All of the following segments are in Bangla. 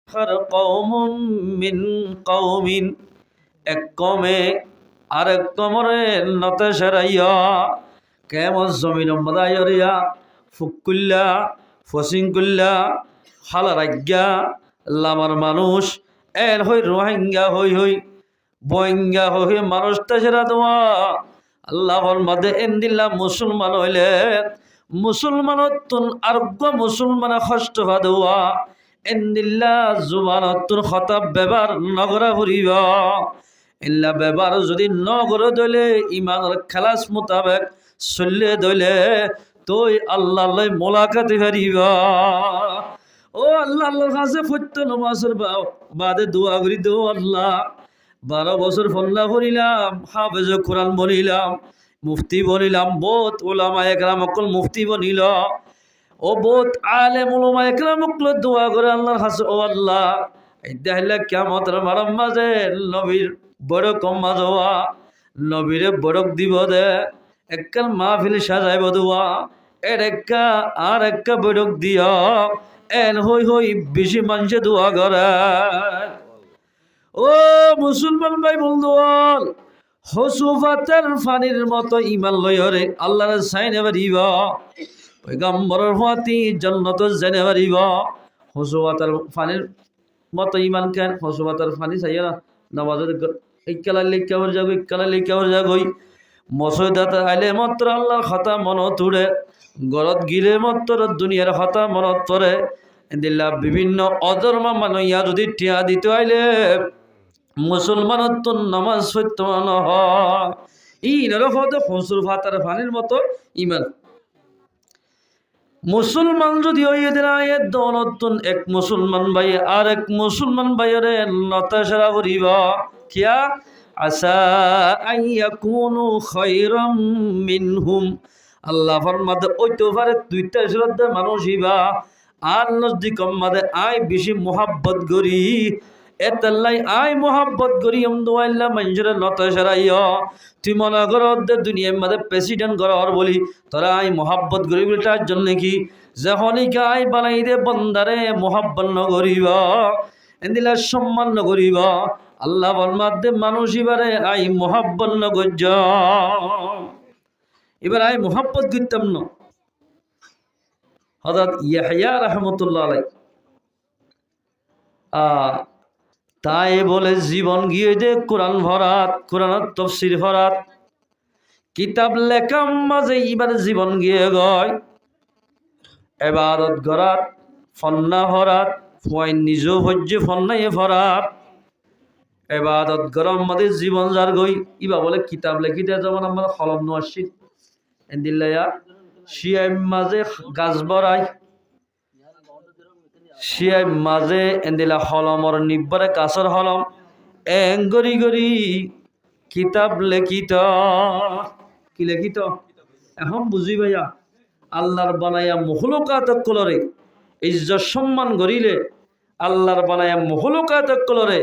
কওমুম মিন কওমিন, এক কমে আরেক কমরে নতে সেরাইয়া কেমন জমিন মদায়রিয়া ফুকুল্লা ফসিংকুল্লা হালা রাজ্ঞা লামার মানুষ এর হই রোহিঙ্গা হই বয়ঙ্গা হই মানুষটা সেরা দেওয়া আল্লাহর মাঝে এন্দিল্লা মুসলমান হইলে মুসলমানতুন আরোগ্য মুসলমান কষ্ট দেওয়া এন্দিল্লা জুবানতুন খতাব ব্যবহার নগরা ফুরিবা ইল্লা ব্যবহার যদি নগরে দইলে ইমানের খালাস মোতাবেক চললে দইলে তুই আল্লাহ মোলাকাতে পারিবা। ও আল্লাহ আল্লাহর কাছে ফত্য নমাজের বাদে দোয়া করি দো আল্লাহ 12 বছর ফল্লা করিলাম, হাফেজ কোরআন বনিলাম, মুফতি বনিলাম, বহুত ওলামা একরাম অকল মুফতি বনিল, ও বহুত আলেম ওলামা একরাম অকল দোয়া করে আল্লাহর কাছে ও আল্লাহ দেহলে কিয়ামতের মারাম মাঝে নবীর বড় কম মাজোয়া নবীরে বড়ক দিব দে এককাল মাহফিল সাজাইব দোয়া এর একা আর একা বড়ক দিও এন হই বেশি মানুষে দোয়া করে। ও মুসলমান ভাই বন্ধু হসুফাতের ফানির মতো ইমান লয়রে আল্লাহর সাইনে বাড়িব পয়গম্বরের ফাতি জান্নাত জেনে বাড়িব। হসুফাতের ফানির মতো ইমান কেন হসুফাতের ফানি চাইয়া না নামাজের ইকালা লিখাবার যাগ ইকালা লিখাবার যাগ হই মসজিদাত আইলে মাত্র আল্লাহর কথা মনত উড়ে গরত গিলে মাত্র দুনিয়ার কথা মনত পড়ে দিল্লা বিভিন্ন অধর্ম মানইয়া যদি টিয়া দিতে আইলে মুসলমানত তো নামাজ সত্য নহয় ই নরফত হসুর ফাতার ফানির মতো ইমান। মুসলমান যদি ওইদিন আয়ের দৌলতুন এক মুসলমান ভাই আর এক মুসলমান ভাইয়ের নতাশারা করিব কিয়া আসা আইয়াকুনু খায়রাম মিনহুম আল্লাহ ফরমাদে ওইতো পারে দুইটা শ্রদ্ধা মানুষ ইবা আর নজদিক মাদে আই বেশি মোহাব্বত করি এতাল্লাই আই মোহাব্বত করি দোয়াল্লা মঞ্জুরে নতাশারাইয়া তুই মনে কর দুনিয়ার মাঝে প্রেসিডেন্ট করার বলি তোরা আই মোহাব্বত করি বলি তার জন্য কি যখনই আই বানাই দে বন্দারে মোহাব্বত নগরিব এদিলা সম্মান নগরিব আল্লাহ বলমাদে মানুষ এবারে আই মোহাব্বত নগর্য এবার আই মোহাব্বত করতাম না। হযরত ইয়াহইয়া রাহমাতুল্লাহ আলাইহি তাই বলে জীবন গিয়ে যে কোরআন ভরাত কোরআনের তাফসীর ভরাত কিতাব লেখার মাঝে এবার জীবন গিয়ে গয় ইবাদত গরাত ফন্না ভরাত ফুয়াই নিজ ভজ্য ফন্নাই ভরাত ইবাদত গরম মাঝে জীবন যার গই ইবা বলে কিতাব লেখিতে যেমন আমরা কলম নোয়াসি এন্দিল্লায়া শিয়াই মাঝে গাছ বরাই শিয়াই মাঝে এন্দিলা হলমর নিব্বরে কাছর হলম এং গরি গরি কিতাব লেখিত কি লেখিত এখন বুঝি ভাইয়া আল্লাহর বানায়া মখলুকাত কলরে ইজ্জত সম্মান গরিলে আল্লাহর বানায়া মখলুকাত কলরে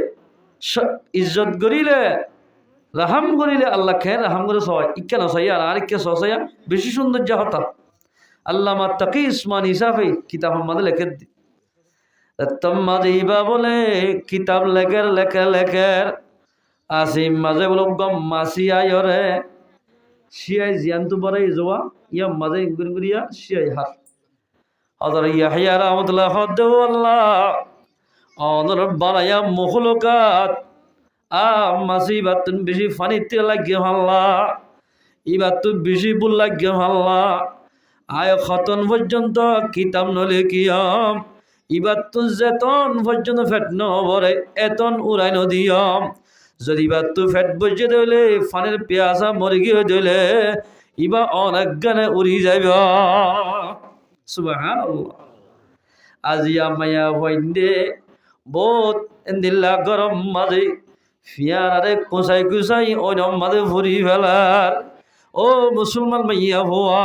ইজ্জত গরিলে রাহাম করিলে আল্লাহ খেয়ে রাহাম করে সবাই ইকা নসাইয়া আর ইকা সসাইয়া বেশি সৌন্দর্য হতা আল্লামা তাকি ইসমান হিসাবে কিতাব আমাদের লেখে দি তোমাদিবা বলে কিতাব লেখের আসিম মাঝে বলো গম মাসি আয়রে শিয়াই জিয়ান্তু বরে জোয়া ইয়া মাঝে গুরিয়া শিয়াই হাত হযরত ইয়াহইয়া রাহমাতুল্লাহ হদ্দু আল্লাহ অনর বানায়া মখলুকাত মাসি বাতুন বেশি ফানিতে লাগে আল্লাহ ইবাতু বেশি বুল লাগে আল্লাহ আয় খতন পর্যন্ত কিতাব নলে কিয়াম ইবাতু যেতন পর্যন্ত ফেট নবরে এতন উড়াই নদিয়াম যদি বাতু ফেট বজে দিলে ফানের পেয়াসা মরে গিয়ে দিলে ইবা অনাজ্ঞানে উড়ি যাইব সুবহানাল্লাহ। আজিয়া মায়া হইন্দে বহুত এন্দিল্লা গরম মাঝে ফিয়ারে কুসাই ওই মাঝে ভরি ফেলার ও মুসলমান মাইয়া হওয়া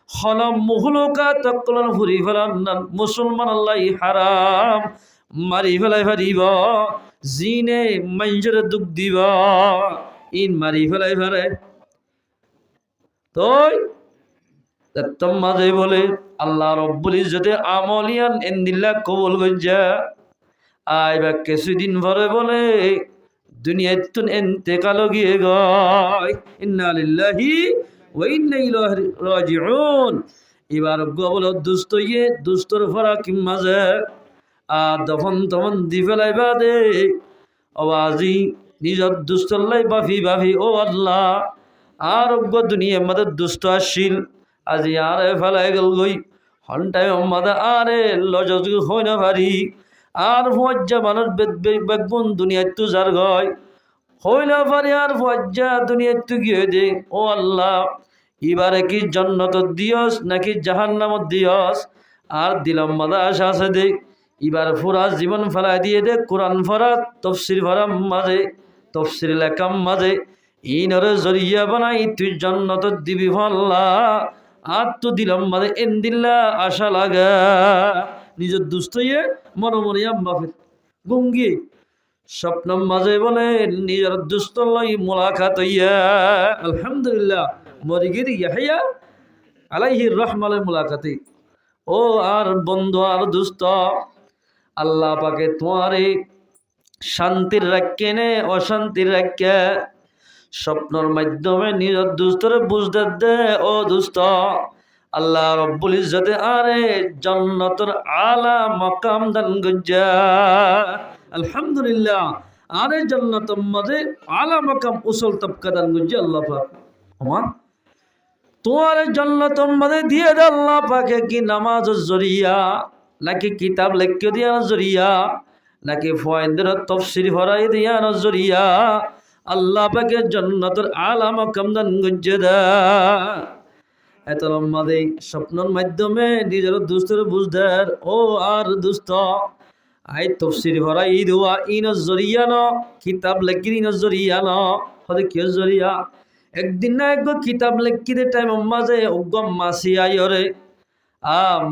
হলম মুহলুকা তকলন ভরি ফেলার মুসলমান আল্লাহ হারাম মারি ফেলাই ফারিব জিনে মঞ্জুরে দুঃখ দিব ইন মারি ফেলাই ফেলে তই মাঝে বলে আল্লাহ রব্বুল ইজ্জতে আমলিয়ান এন্দিল্লা কবুল গজ্জা আইবা কিছুদিন পরে বলে দুনিয়ায় তুন এন্তেকাল গিয়ে গয়। ইন্না লিল্লাহি ওয়া ইন্না ইলাইহি রাজিউন। এবার গবল দুষ্ট ইয়ে দুষ্টর ফরা কি মাঝে দফন তফন দি ফেলাইবা দে আওয়াজি নিজর দুষ্টল্লাই বাফি বাফি ও আল্লাহ আর দুনিয়ার মধ্যে দুষ্ট আসিল আজি আরে ফেলাই গেল গই হন্টাই মাদা আরে লজ হই না পারি আর ফজ্জা মানুষ বেগুন দুনিয়ায় তু যার গয় হইলা পারি আর ফজ্জা দুনিয়ায় তু গিয়ে দে ও আল্লাহ এবারে কি জন্নত দিয়স নাকি জাহান্নামত দিয়স আর দিলাম মাদা আশা আছে দে এবার পুরা জীবন ফেলাই দিয়ে দে কোরআন ফরা তফসির ফরা মাঝে তফসির লেখাম মাঝে ইনরে জরিয়া বানাই তুই জন্নত দিবি ফল্লা আর তো দিলাম মাঝে এন দিল্লা আশা লাগা নিজের দুস্থ ইয়ে মনোমরিয়াম বাপের গঙ্গি স্বপ্ন মাঝে বলে নিজের দুস্থ লই মোলাকাত ইয়া আলহামদুলিল্লাহ মরিগির ইয়াহিয়া আলাইহির রহমানের মোলাকাতে ও আর বন্ধু আর দুস্থ আল্লাহ পাকে তোমারে শান্তির রাখে নে অশান্তির রাখে স্বপ্নর মাধ্যমে নিজের দুস্তরে বুঝতে দে ও দুস্ত আল্লাহ রব্বুল ইজ্জতে আরে জান্নাতুর আলা মাকাম দান গজ্জা আলহামদুলিল্লাহ আরে জান্নাতুর মধ্যে আলা মাকাম উসুল তবকা দান গজ্জা আল্লাহ পাক আমার তোমার জান্নাতুর মধ্যে দিয়ে দে আল্লাহ পাকে কি নামাজের জরিয়া নাকি কিতাব লেখিয়ে দিয়ার জরিয়া নাকি ফয়েন্দের তফসির ভরাই দিয়ার জরিয়া আল্লাহ পাকের জান্নাতুর আলা মাকাম দান গজ্জা দা এত লম্বা দেই স্বপ্নের মাধ্যমে নিজের দুস্থের বুঝদার ও আর দুস্থ আই তফসির ভরা ই দেওয়া ইনর জরিয়া ন কিতাব লেখির ইনর জরিয়া ন হতে কিয় জরিয়া একদিন না এক কিতাব লেখিতে টাইম মাঝে অজ্ঞ মাসি আইরে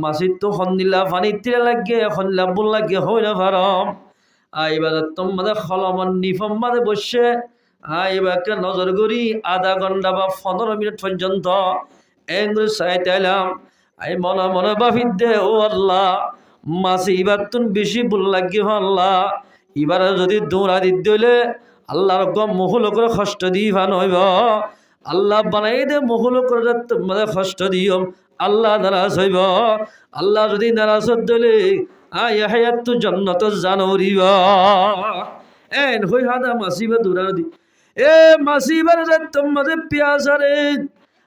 মাসির তো সন্দিলা পানি তীরে লাগে সন্দিলা বোল লাগে হয় না ভারম এবার তোমাদের খলমন নিফম মাঝে বসে এবারকে নজর করি আধা ঘন্টা বা 15 মিনিট পর্যন্ত এগুলো চাইতাইলাম আই মনে মনে বাফির দে ও আল্লাহ মাসি এবার তুন বেশি ভুল লাগি আল্লাহ এবারে যদি দৌড়া দিতে হইলে আল্লাহর মহুল করে কষ্ট দিই ভান হইব আল্লাহ বানাই দে মহুল করে মানে কষ্ট দিও আল্লাহ নারাজ হইব আল্লাহ যদি নারাজ হইলে হায়াত তো জন্নত জানরিব এন হই হাদা মাসিবা দৌড়া দি এ মাসিবার তোমাদের পেঁয়াজারে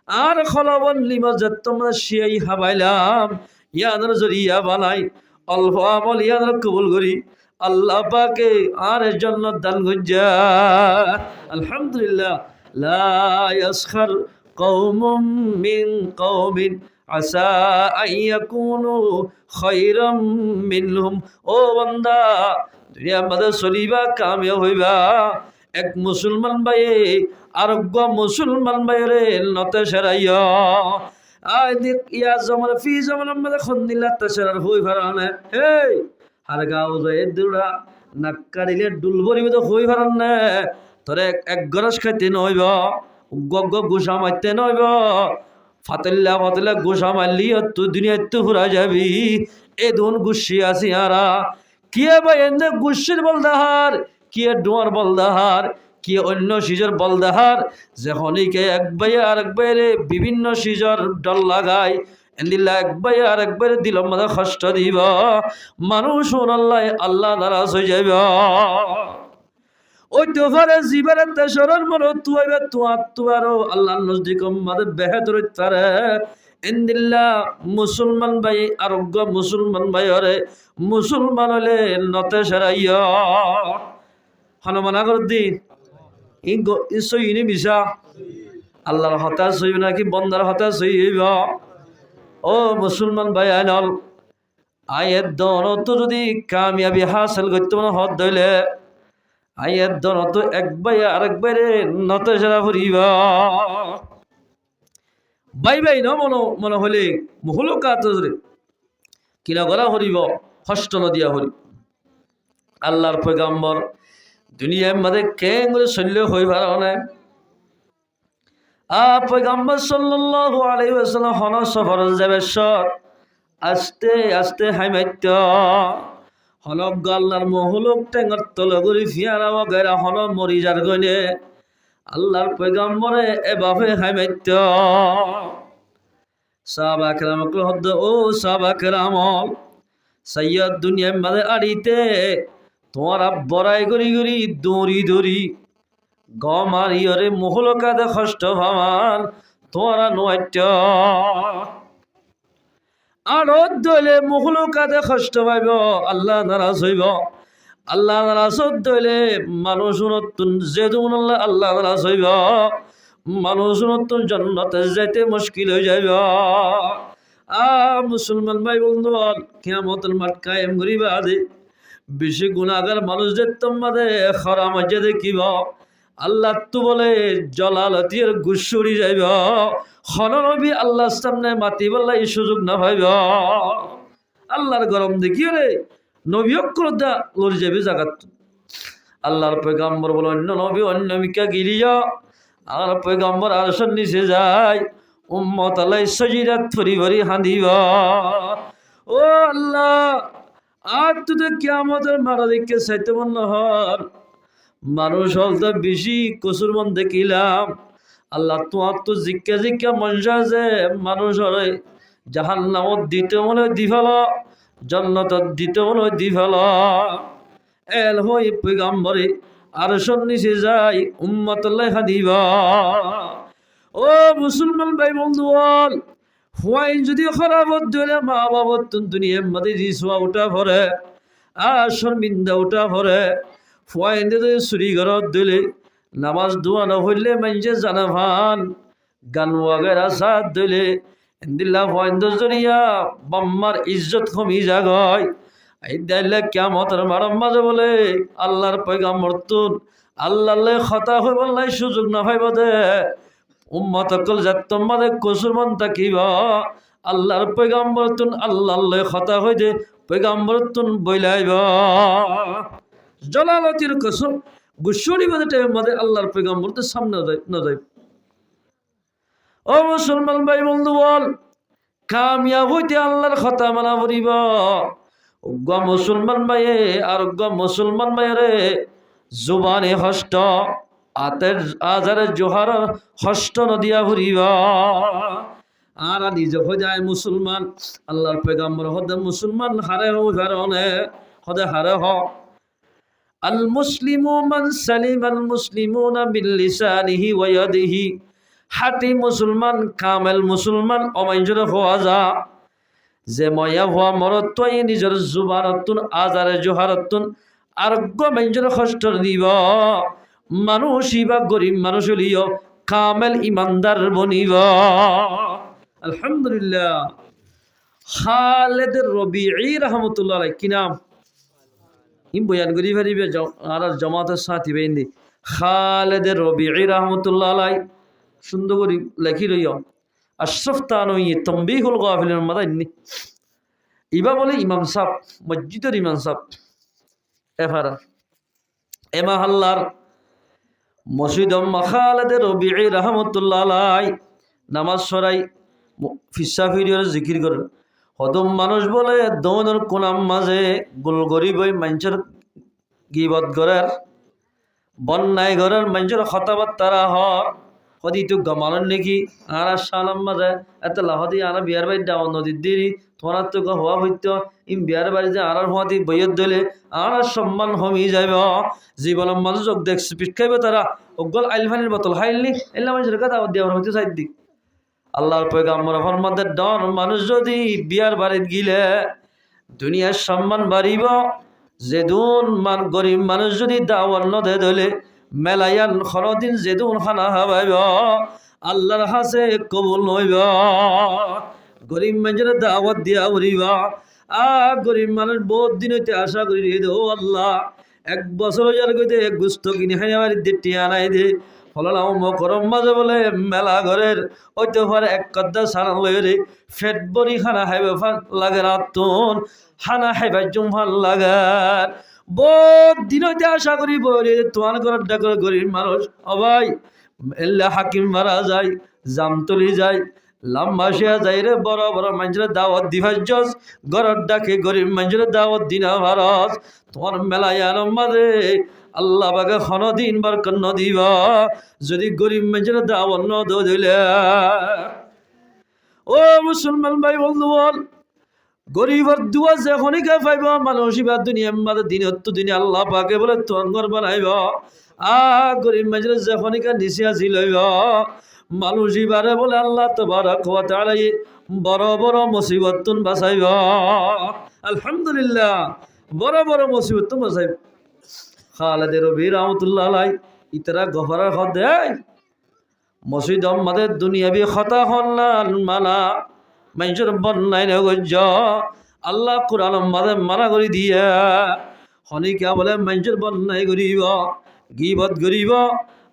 আর খলবন লিমা যে তোমরা শিয়াই হাবাইলাম ইয়াদের জরিয়া বানাই অল্প আমল ইয়াদের কবুল করি আল্লাহ পাকে আর জান্নাত দান গজ্জা আলহামদুলিল্লাহ লা ইয়াসখার কওমুম মিন কওমিন আসা আইয়াকুনু খায়রাম মিনহুম ও বান্দা দুনিয়ার মধ্যে চলিবা কামিয়াব হইবা এক মুসলমান ভাই আরোগ্য মুসলমান ভাইরে নতে সেরাইয়া ইয়া জমান ফি জমান মধ্যে খন্দিলা তেসেরার হই ফারানে হেই আর গাও যায় দুরা নাক্কারিলে ডুল ভরিবে তো হই ফারানে তোরে এক গরস খাইতে নইব গগ গোসা মারতে নইব ফাতেল্লা ফাতেল্লা গোসা মারলি তুই দুনিয়া তো ফুরা যাবি এ ধন গুসি আসি আরা কিয়ে ভাই এনে গুসির বলদাহার কিয়ে ডোয়ার বলদাহার কি অন্য সিজর বলদাহার যখনইকে এক ভাই আর এক বাইরে বিভিন্ন সিজর ডল লাগায় এন্দিল্লা এক ভাই আর এক বাইরে দিল মাথা কষ্ট দিব মানুষ আল্লাহ আল্লাহ নারাজ হয়ে যাবে ওই তোফারে জীবনে তেসরের মনে তুয়াইবে তুয়ারও আল্লাহ নজদিক মাদে বেহেদর তারে এন্দিল্লা মুসলমান ভাই আরোগ্য মুসলমান ভাই হরে মুসলমান হলে নতে সেরাইয়া হনুমানা কর দিন ইসইনি মিশা আল্লাহর হতাশ হইব নাকি বন্দার হতাশ হইব ও মুসলমান ভাই আইনল আয়ের দনত যদি কামিয়াবি হাসিল করতে মনে হত ধইলে আয়ের দনত এক ভাই আরেক বাইরে নত সেরা ফুরিব বাই বাই ন মনে হলে মহলো কাতরে কিনা গলা হরিব হষ্ট নদিয়া হরি আল্লাহর পয়গাম্বর দুনিয়ার মধ্যে কেঙ্গুলো শল্য হই ভালো না পয়গাম্বর সাল্লাল্লাহু আলাইহি ওয়াসাল্লাম হন সফর যাবে সর আস্তে আস্তে হাইমাইত হলক গাল্লার মহলক টেঙ্গর তলগুড়ি ফিয়ারা বগেরা হল মরিজার গনে আল্লাহর পয়গম্বরে এভাবে হাইমাইত সাহাবা কেরাম হদ্দ ও সাহাবা কেরাম সৈয়দ দুনিয়া মাঝে আড়িতে তোমার বড়াই গড়ি গড়ি দৌড়ি দৌড়ি গমারিয়রে মহলকাদে কষ্ট ভামান তোরা নয়ট আরো দলে মহলকাদে কষ্ট পাইব আল্লাহ নারাজ হইব আল্লাহ নারাজ দলে মানুষ নতুন যেদুন আল্লাহ নারাজ হইব মানুষ নতুন জন্নতে যাইতে মুশকিল হয়ে যাইব মুসলমান ভাই বন্ধু কিয়ামতের মাঠ কায়েম করিবা আদে বেশি গুণাগার মানুষদের তোমাদের খরা মজা দেখিব আল্লাহ তো বলে জলালতির গুসুরি যাইব হনরবি আল্লাহর সামনে মাতি বললা এই সুযোগ না পাইব আল্লাহর গরম দেখিও রে নবী করে দা লড়ি যাবে জাগাত আল্লাহর পয়গম্বর বলে অন্য নবী অন্য মিকা গিরিয়া আর পয়গম্বর আরশের নিচে যায় উম্মত আল্লাহ সজিরাত ফরি ভরি হাঁদিব ও আল্লাহ আর তোদের কিয়ামতের মারা দেখে চাইতে মনে হর মানুষ হলতে বেশি কসুর মন দেখিলাম আল্লাহ তোমার তো জিজ্ঞা জিজ্ঞা মনসা যে মানুষ হলে জাহান নামত দিতে মনে দি ফেল জন্নত দিতে মনে দি ফেল এল হই পৈগম্বরে আর নিচে যাই উম্মতল্লাই হাদিবা ও মুসলমান ভাই বন্ধু বল হুয়াইন যদি খারাপ দিলে মা বাবার দুনিয়ার মধ্যে রিসুয়া উঠা ভরে আর শর্মিন্দা উঠা ভরে ফুয়াইন যদি চুরি ঘরত দিলে নামাজ দোয়া নহলে মাইজে জানা ভান গান ওয়াগেরা সাথ দিলে এন্দিল্লা ফুয়াইন জরিয়া বাম্মার ইজ্জত কমি জাগয় এই দাইলে কিয়ামতের মারম মাঝে বলে আল্লাহর পয়গাম্বর তুন আল্লাহলে খতা হই বললাই সুযোগ না পাইব দে উম্মত কল যাত তোমাদে কসুর মন তাকিব আল্লাহর পয়গাম্বর তুন আল্লাহলে খতা হই দে পয়গাম্বর তুন বইলাইব জলালতির কসম গুসুরি বাদে টাইম মাদে আল্লাহর পয়গাম্বর তো সামনে না যাই ও মুসলমান ভাই বন্ধু বল কামিয়াব হইতে আল্লাহর খতা মানা পড়িব গ মুসলমান ভাইয়ে আর গ মুসলমান ভাইরে জুবানে হষ্ট আতের আজারে জোহার হষ্ট নদিয়া ঘুরিবা আর নিজে হয়ে যায় মুসলমান আল্লাহর পয়গম্বর হদে মুসলমান হারে হারনে হদে হারে হ আল মুসলিমু মান সালিম আল মুসলিমুনা বিল লিসানিহি ওয়া ইয়াদিহি হাতি মুসলমান কামেল মুসলমান অমাইজরে হওয়া যা যে ময়া হওয়া মরত্বই নিজের জুবানতুন আজারে জোহারতুন আর গমেঞ্জর কষ্ট দিব মানুষই বা গরিব মানুষ হলিও কামেল ইমানদার বনিব আলহামদুলিল্লাহ খালেদ রবিঈ রহমতুল্লাহ আলাইহি কি নাম ইম বয়ান করি পারিবে আর জামাতের সাথী বেইন্দি খালেদ রবিঈ রহমতুল্লাহ আলাইহি সুন্দর করে লেখি রইও আশরাফ তানওয়ী তানবীহুল গাফিলিন মাদাইনি ইবা বলে ইমাম সাহেব মসজিদের ইমাম সাহেব এফারা এমা হাল্লার মসজিদ খালেদ রবিঈ রহমতুল্লাহ আলাইহি নামাজ সরাই ফিসা ফিরিয়র জিকির করেন হদম মানুষ বলে দৌনের কোনাম মাঝে গোল গরিব ওই মানুষের গিবত ঘরের বন্যায় ঘরের মানুষের কথাবার্তারা হর হদি তো গমালন নাকি আর সালাম মাঝে এত লাহদি আর বিয়ার বাড়ি ডাও নদীর দিরি তোমার তো হওয়া হইত ইম বিয়ার বাড়ি যে আর হওয়াদি বইয়ের দলে আর সম্মান হমি যাইব জীবন মানুষ দেখ পিঠ খাইব তারা অগল আইলফানির বোতল হাইলনি এলা মানুষের কথা দেওয়ার হইতে চাই দিক আল্লাহর পয়গম্বর ফরমাতে ডন মানুষ যদি বিয়ার বাড়িত গিলে দুনিয়ার সম্মান বাড়িব যেদুন গরিব মানুষ যদি দাওয়ার নদে দলে মেলায়ান খরদিন যেদুন খানা হাবাইব আল্লাহর হাসে কবুল নইব গরিব মানুষের দাওয়াত দিয়া উড়িব গরিব মানুষ বহুত দিন হইতে আশা করি রে ও আল্লাহ এক বছর যার কইতে গুস্ত কিনে খাই আমার দেটি আনাই দে ফলালাম মকরম মাঝে বলে মেলা ঘরের ওইতে পারে এক কদ্দা সারা লয়ে ফেট বড়ি খানা খাইবে ভাল লাগে রাতুন খানা খাইবার জুম ভাল লাগার বহুত দিন হইতে আশা করি বলে তোমার ঘরের ডাকর গরিব মানুষ ও ভাই এল্লা হাকিম মারা যায় জামতলি যায় লম্বা শেয়া যাইরে বড় বড় মানুষের দাওয়াত দিভাস গরর ডাকে গরিব মানুষের দাওয়াত দিনা ভারত তোমার মেলায় আলম্বাদে আল্লাহ বাগে খন দিন বার কন্ন দিবা যদি গরিব মানুষের দাওয়াত ন দিলে। ও মুসলমান ভাই বন্ধু বল, গরিবর দুয়া যে খনিকা পাইব মানুষ এবার দুনিয়া মাঝে দিনে আল্লাহ পাকে বলে তোর বানাইব। গরিব মানুষের যে খনিকা নিচে আসি লইব মানুষ এবারে বলে আল্লাহ তাবারাক ওয়া তাআলা বড় বড় মুসিবত তুন বাঁচাইব। আলহামদুলিল্লাহ, বড় বড় মুসিবত তুন বাঁচাইব। খালেদ রবি রহমতুল্লাহ আলাই ইতারা গফরার খত দেয় মসজিদ আমাদের দুনিয়াবি খতা হন্নান মানা মানুষের বন্যায় নগজ আল্লাহ কোরআন মাঝে মানা করে দিয়া হনিকা বলে মানুষের বন্যায় করিব গীবত করিব।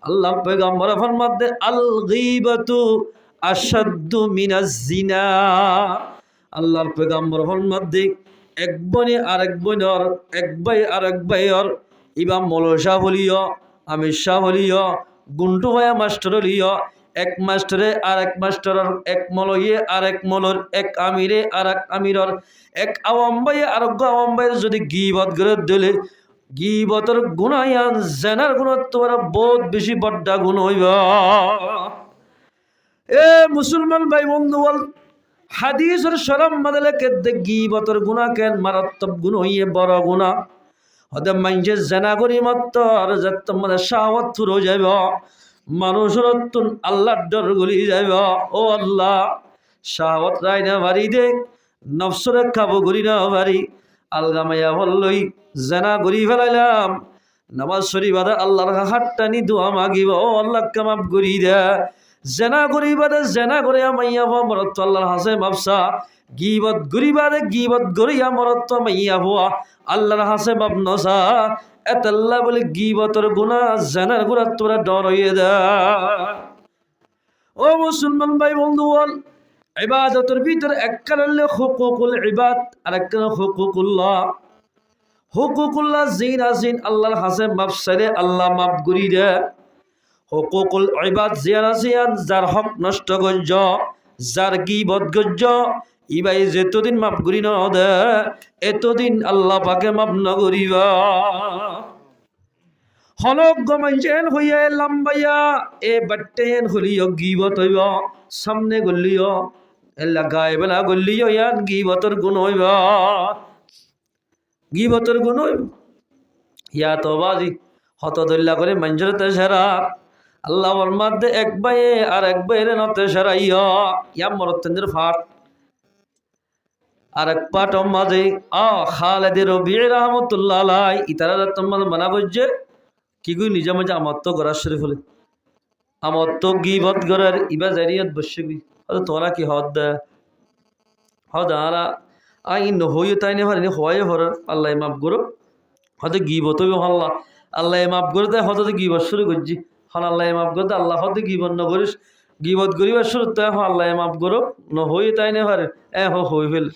আল্লাহ পয়গম্বর ফরমাতে আল গীবাতু আশাদ্দু মিনাজ জিনা। আল্লাহর পয়গম্বর ফরমাতে এক বনে আরেক বনের এক ভাই আরেক ভাইয়ের ইবা মলসা বলিও আমির শাহ বলিও গুন্টু ভাইয়া মাস্টার লিও এক মাস্টারে আর এক মাস্টারের এক মলয়ে আর এক মলর এক আমিরে আর এক আমিরর এক আওয়াম ভাইয়ে আর এক আওয়াম ভাইয়ের যদি গীবত করে দিলে গীবতের গুণায়ান জেনার গুণত্ব বহুত বেশি বড্ডা গুণ হইব। এ মুসলমান ভাই বন্ধু বল, হাদিসের শরম মাদলে কেদে গীবতের গুণা কেন মারাত্মক গুণ হইয়ে বড় গুণা হতে মাইনছে জেনা করি মাত্র আর যাতে মানে শাহওয়াত ফুর হয়ে যাইব মানুষের আল্লাহর ডর গলি যাইব। ও আল্লাহ শাহওয়াত রাই না ভারি দে নফসরে খাবো ঘুরি না ভারি আলগামাইয়া বললই জেনা ঘুরি ফেলাইলাম নামাজ শরীফ আল্লাহর হাতটানি দোয়া মাগিব। ও আল্লাহ কামাপ ঘুরি দে জেনা করি বাদে জেনা করে মাইয়া মরত আল্লাহর হাসে মাপসা গীবত ঘুরি বাদে গীবত গড়িয়া মরত মাইয়া হওয়া আল্লাহর হাসে বাপ নসা এতাল্লাহ বলে গীবতর গুণা জেনার গুণা তোরা ডর হইয়ে দে। ও মুসলমান ভাই বন্ধু বল, ইবাদতের ভিতরে একখান হলে হুকুকুল ইবাদ আর একখান হুকুকুল্লাহ। হুকুকুল্লাহ জিন আজিন আল্লাহর হাসে মাপ সাইলে আল্লাহ মাপ করি দে। হুকুকুল ইবাদ জিয়ান আজিয়ান যার হক নষ্ট গজ্জ যার গীবত গজ্জ ইবাই যেতদিন মাপ করি ন দে এতদিন আল্লাহ পাকে মাপ ন করিবা। হলক গমাইছেন হইয়া লাম্বাইয়া এ বাট্টেন হলিও গীবত হইব সামনে গলিও এলা গায়ে বেলা গলিও ইয়ান গীবতর গুণ হইব গীবতর গুণ হইব। ইয়া তো বাজি হত দল্লা করে মঞ্জুরতে সেরা আল্লাহ মধ্যে এক বাইয়ে আর এক বাইরে নতে সেরাইয়া ইয়া মরতেন্দ্র ফাট আর এক পাট মাঝে খালেদ রবি রহমতুল্লাহ আলাই ইতারা তোমার মানা বলছে কি গুই নিজে মাঝে আমার তো গড়ার শরীফ হলে আমার তো গিবত গড়ার ইবা জারিয়ত বসে গই হয়তো তোরা কি হদ দে হদ আরা আই নহইও তাই নে হরে হওয়াই হরার আল্লাহ মাফ করো হয়তো গিবত হল্লা আল্লাহ মাফ করে দেয় হয়তো গিবত শুরু করছি হন আল্লাহ মাফ করে দেয় আল্লাহ হয়তো গিবত ন করিস গিবত করিবার শুরু তাই আল্লাহ মাফ করো নহই তাই নে হরে হই ফেল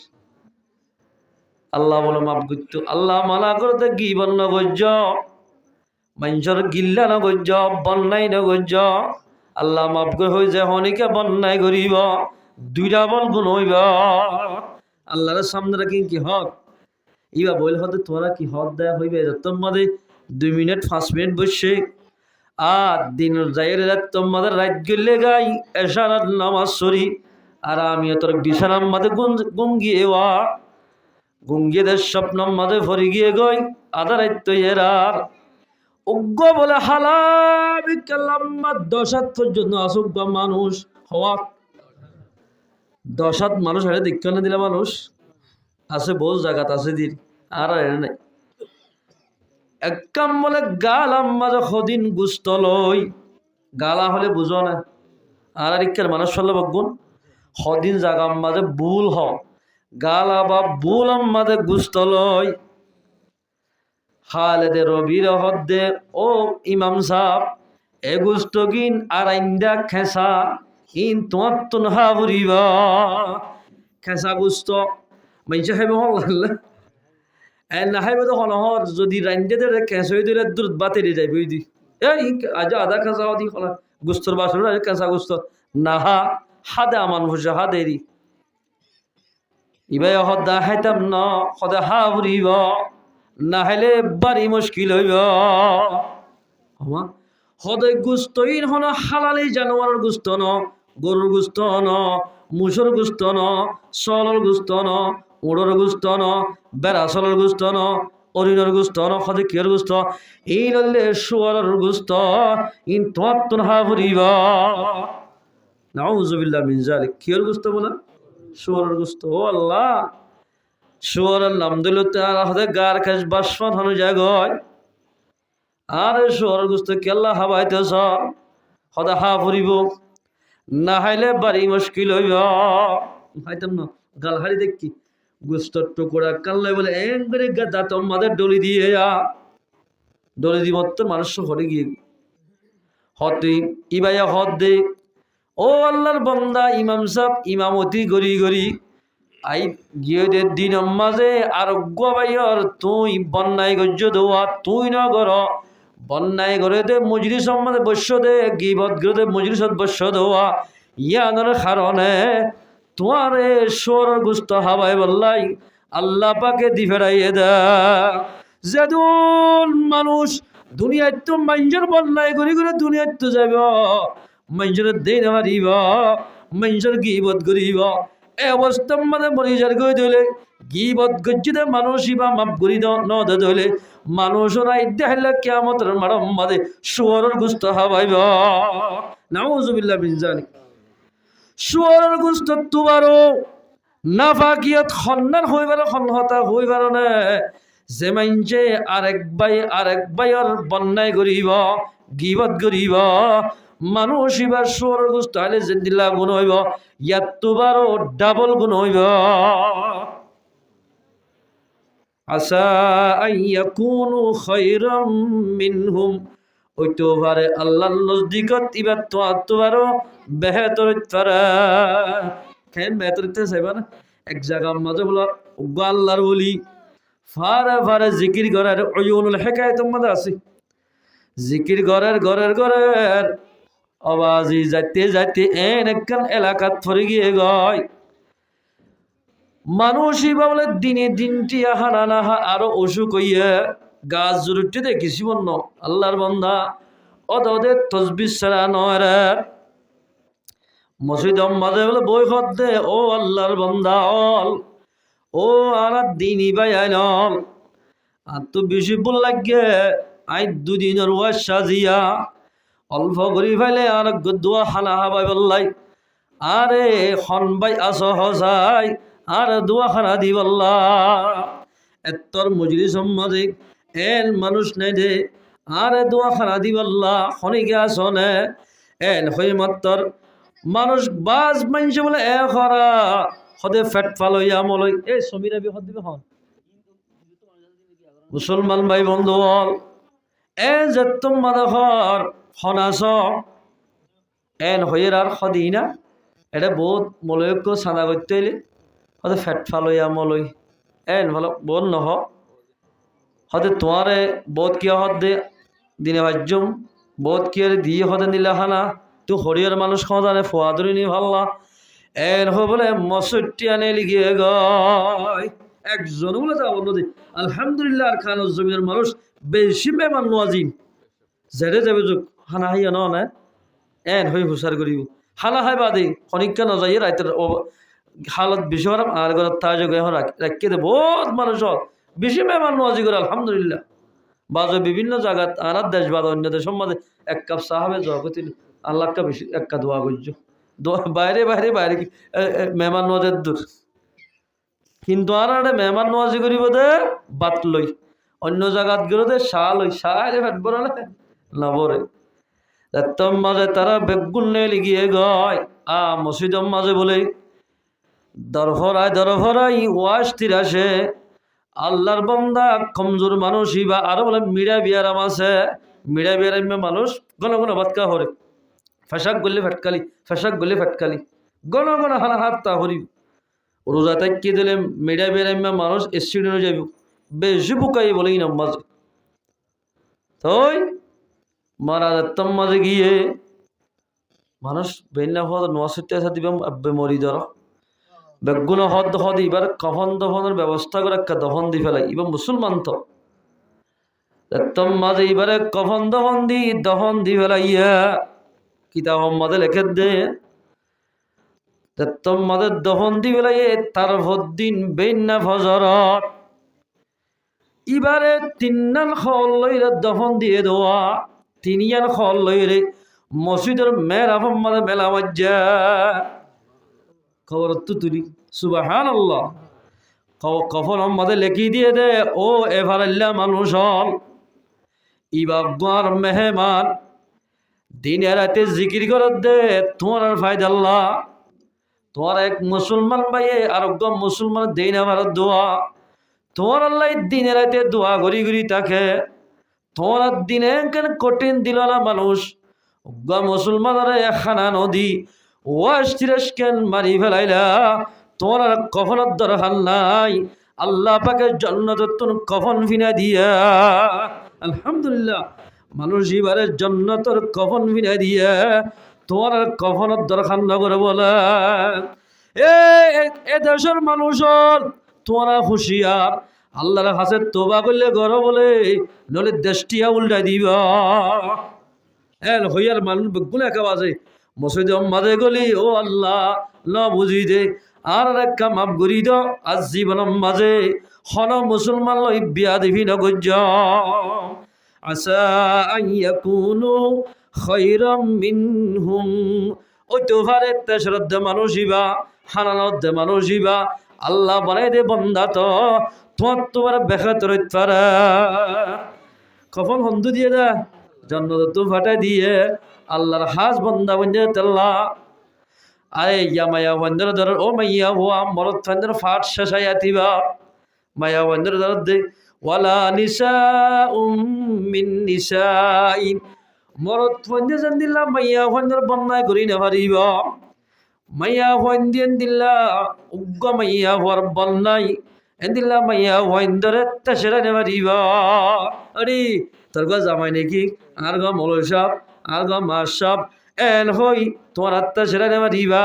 আল্লাহ বলে মাফ করতো আল্লাহ মানা করতে গিবত ন গজ্জ মানুষের গিল্লা ন গজ্জ বন্যাই ন গজ্জ আল্লাহ মাফ করে হয়ে যায় হনিকে বন্যায় করিব দুইটা বল গুণ হইব আল্লাহর সামনে রাখি কি হক ইবা বইল হতে তোরা কি হক দেয়া হইবে তোমাদের 2 মিনিট 5 মিনিট বসে দিন যাইরে রাত তোমাদের রাত গেলে গাই এশারাত নামাজ সরি আর আমি তোর বিছানার মাঝে গুঙ্গিয়ে দের স্বপ্ন মাঝে ভরি গিয়ে গই আধা রাত এরার অজ্ঞ বলে হালাবি কালাম্মা 10 পর্যন্ত আসুক মানুষ হওয়া 10 মানুষ হারে দীক্ষা না দিলে মানুষ আছে বহু জায়গাত আছে দিন আর নাই এক কাম বলে গাল আম্মার সদিন গুস্ত লই গালা হলে বুঝো না আর ইকার মানুষ হলে বগুন সদিন জাগা আম্মাদের ভুল হ গালা বা ভুল আম্মাদের গুস্ত লই খালেদে রবির হদ্দে ও ইমাম সাহ এ গুস্ত গিন আর আইন্দা খেসা ইন তোমার তো নহা বুড়িবা খেসা গুস্ত মাইছে খাইব হল না খাইব তো হলহর যদি রাইন্দে দে খেস হয়ে দিলে দূর বাতে যাইব দি এই আজ আধা খেসা দি হলা গুস্তর বাসর খেসা গুস্ত নাহা হাদে আমান ভুষা হাদেরি ইবাই হদা হাইতাম ন সদা হা ফুরিব না হাইলে বাড়ি মুশকিল হইব হমা সদায় গুস্তইন হন হালালি জানোয়ারের গুস্ত ন গরুর গুস্ত ন মুসর গুস্ত ন চলর গুস্ত ন উড়র গুস্ত ন বেড়া চলর গুস্ত ন অরিণর গুস্ত ন সদে কিয়র গুস্ত এই নলে শুয়ারের গুস্ত ইন তোমার তো হা ফুরিব নাউজুবিল্লাহ মিন যালিক কিয়র গুস্ত বলা শুয়ারের গুস্ত ও আল্লাহ শুয়ারের নাম দিল তার হদে গার কাজ বাসমান হনো জায়গায় আরে শুয়ারের গুস্ত কেল্লা হাবাইতেছ সদা হা ফুরিব না হাইলে বাড়ি মুশকিল হইব হাইতাম না গাল হারি দেখি গুস্তর টুকরা কাল্লাই বলে এন করে গাদা তোমাদের ডলি দিয়ে ডলি দিব তো মানুষ হরে গিয়ে হতে ইবাইয়া হদ দে ও আল্লাহর বন্দা ইমাম সাহেব ইমামতি গড়ি গড়ি আই গিয়ে দে দিন মাঝে আরোগ্য বাইর তুই বন্যায় গজ্য দেওয়া তুই না কর বন্যায় করে দে মজলিস সম্মানে বস্য দে গিবত করে দে মজলিসত বস্য দেওয়া ইয়ানোর কারণে তোমার সোর গুস্ত হাবাই বললাই আল্লাহ পাকে দি ফেরাইয়ে দে যেদুন মানুষ দুনিয়ায় তো মানুষের বন্যায় করে করে দুনিয়ায় তো যাব মানুষের দিন হারিব মানুষের গিবত করিব এই অবস্থা মানে মরিজার গই দিলে গিবত গজ্জিতে মানুষই বা মাপ করি ন দিলে মানুষরা ইদ্যাহিল্লা কিয়ামতের মারম মাদে শুয়ারের গুস্ত হাবাইব নাউজুবিল্লাহ মিন যালিক শুয়ারের গুস্ত তুবারো নাফাকিয়ত খন্নার হইবার খনহতা হইবার না যে মাইনছে আরেক বাইর বন্যায় করিব গিবত করিব মানুষ এবার শুয়ারের গুস্ত আলে জিন্দিল্লা গুণ হইব ইয়াত তুবারো ডাবল গুণ হইব আসা আইয়াকুনু খায়রাম মিনহুম ওইতো পারে আল্লাহর নজদিকত ইবার তো আরো বেহতর তারা কেন বেহতর চাইবা না এক জায়গার মাঝে বলা আল্লাহর বলি ফারে ফারে জিকির করার ওয়ুনুল হেকায়ত মধ্যে আছে জিকির ঘরের আওয়াজি যাইতে যাইতে এন একখান এলাকাত ফরে গিয়ে গয় মানুষই বলে দিনে দিনটি হানা নাহা আরো অসুখ হইয়া গাছ জুরুটি দেখিছি বন্য আল্লাহর বন্ধা ওদের তসবির ছাড়া নয় মসজিদ মাঝে বলে বই দে ও আল্লাহর বন্ধা ও আর দিনই ভাই আইনল আর তো বেশি বল লাগে আই দুদিনের ওয়াজ সাজিয়া অল্প করি ফেলে আর দোয়া হানা হাবাই বললাই আরে খন ভাই আস হসাই আর দোয়া খানা দি বললা এত্তর মজলিস মাঝে এন মানুষ নাই দে আরে দোয়া খানা দি বললা খনিকে আসনে এন হই মাত্তর মানুষ বাজ মানছে বলে এ খরা সদে ফেট ফালইয়া মলই এই সমীরা বিহত দিবে হন মুসলমান ভাই বন্ধু বল এ যেতম মাদখর হনাস এন হইয়ের আর সদি না এটা বহুত মলয়ক চাঁদা করতে হইলে হতে ফেট ফালইয়া মলই এন ভালো বোধ নহ হতে তোমারে বোধ কিয় হদ দে দিনে ভাজ্যম বোধ কিয় দিয়ে হতে নিলে হানা তো হরিয়ার মানুষ খাওয়া ফোয়া ধরে নি ভাল্লা এন বলে মসুরটি আনে লিগিয়ে গয় একজন বলে তা বলল আলহামদুলিল্লাহ আর খান জমিনের মানুষ বেশি বেমান নোয়াজিম জেরে যাবে যোগ হানা হাইয়া না এন হই হুসার করিব হানা হাই বাদে খনিকা নজাইয়ে রাইতের হালত বেশি হারাম আর ঘর তাজ রাখিয়ে দে বহুত মানুষ বেশি মেহমান নোয়াজি করে আলহামদুলিল্লাহ বাজে বিভিন্ন জায়গাত আনার দেশ বাদ অন্য দেশের মাঝে এক কাপ সাহাবে জবা করছিল আল্লাহ বেশি একটা দোয়া করছ বাইরে বাইরে বাইরে মেহমান নোয়াজের দূর কিন্তু আর মেহমান নোয়াজি করিব দে বাত লই অন্য জায়গাত গেলে দে শাহ লই শাহ ফেট বলে না বরে একদম মাঝে তারা বেগুন নিয়ে লিগিয়ে গয় মসজিদম মাঝে বলে দরভরাই ওয়াশ তিরাসে আল্লাহর বন্দা কমজোর মানুষই বা আরো বলে মিড়া বিয়ারাম আছে মিড়া বিয়ারামে মানুষ ঘন ঘন ভাতকা হরে ফেসাক গলি ফেটকালি ঘন ঘন হানা হাত তা হরি রোজা তাকি দিলে মিড়া বিয়ারামে মানুষ এসিডে যাব বেশি বুকাই বলেই না মাঝে তই মারা যাত্তম মাঝে গিয়ে মানুষ বেন্না হদ নোয়াশিতে আছে দিবাম আব্বে মরি ধর বেগুলো হদ হদ এবার কফন দফনের ব্যবস্থা করে একটা দফন দি ফেলাই এবার মুসলমান তো মাঝে এবারে কফন দফন দি ফেলাইয়া কিতাব মাঝে লেখে দে মাঝে দফন দি ফেলাইয়ে তার ভদ্দিন বেন্না ফজরত এবারে তিনান খল লইরে দফন দিয়ে দেওয়া তিনিয়ান খল লইরে মসজিদের মেয়ের মাঝে মেলা মজ্জা খবর তো তুলি সুবহানাল্লাহ কফন মাঝে লেখি দিয়ে দে ও এভারাল্লা মানুষ হল ইবাগার মেহমান দিনে রাতে জিকির করে দে তোমার আর ফায়দাল্লাহ তোমার এক মুসলমান ভাইয়ে আরোগ্য মুসলমান দিন আমার দোয়া তোমার আল্লাহ দিনে রাতে দোয়া ঘুরি ঘুরি থাকে তোমার দিনে কেন কঠিন দিল না মানুষ মুসলমানের একখানা নদী ওয়াশ কেন মারি ফেলাইলা তোমার আর কফনের দরকার নাই আল্লাহ পাকে জান্নাতুন কফন ফিনা দিয়া আলহামদুলিল্লাহ মানুষ এবারে জান্নাতের কফন ফিনা দিয়া তোমার আর কফনের দরকার না করে বলে এ দেশের মানুষের তোমরা হুঁশিয়ার আল্লাহর কাছে তোবা করলে গর বলে নলে দেশটিয়া উল্টাই দিবা হইয়ার মানুষ বেগুলো একা বাজে মসজিদে মাঝে গলি ও আল্লাহ ন বুঝি দে আর একটা মাপ করি দ আজ জীবনের মাঝে হন মুসলমান লই বিয়া দিবি নগজ আসা আইয়াকুনু খায়রাম মিনহুম ওই তো ভারে তেসরদ্দে মানুষিবা হানানদ্দে মানুষিবা আল্লাহ বানাই দে বন্দা তো তোমার বেখাতর পারা কখন হন্দু দিয়ে দা জন্নত তো ফাটাই দিয়ে আল্লাহর হাজ বন্দা বন্ধে তেল্লা আরে ইয়া মায়া বন্ধর ধর ও মাইয়া হুয়া মরদ ফান্দের ফাট শেষাই আতিবা মায়া বন্ধর ধর দে ওয়ালা নিসা মিন নিসাইন মরদ ফান্দে জান দিল্লা মাইয়া বন্ধর বন্যায় করি না পারিব মাইয়া ফান্দিয়ান দিল্লা উগ্গ মাইয়া হওয়ার বন্যায় এদিল্লা মাইয়া ওয়াইন্দরে তেসেরা নে পারিব আরে তোর গা জামাই নাকি আর গা মৌল সাহ আর গা মাস সাহ এন হই তোমার আত্মা সেরা নেবা দিবা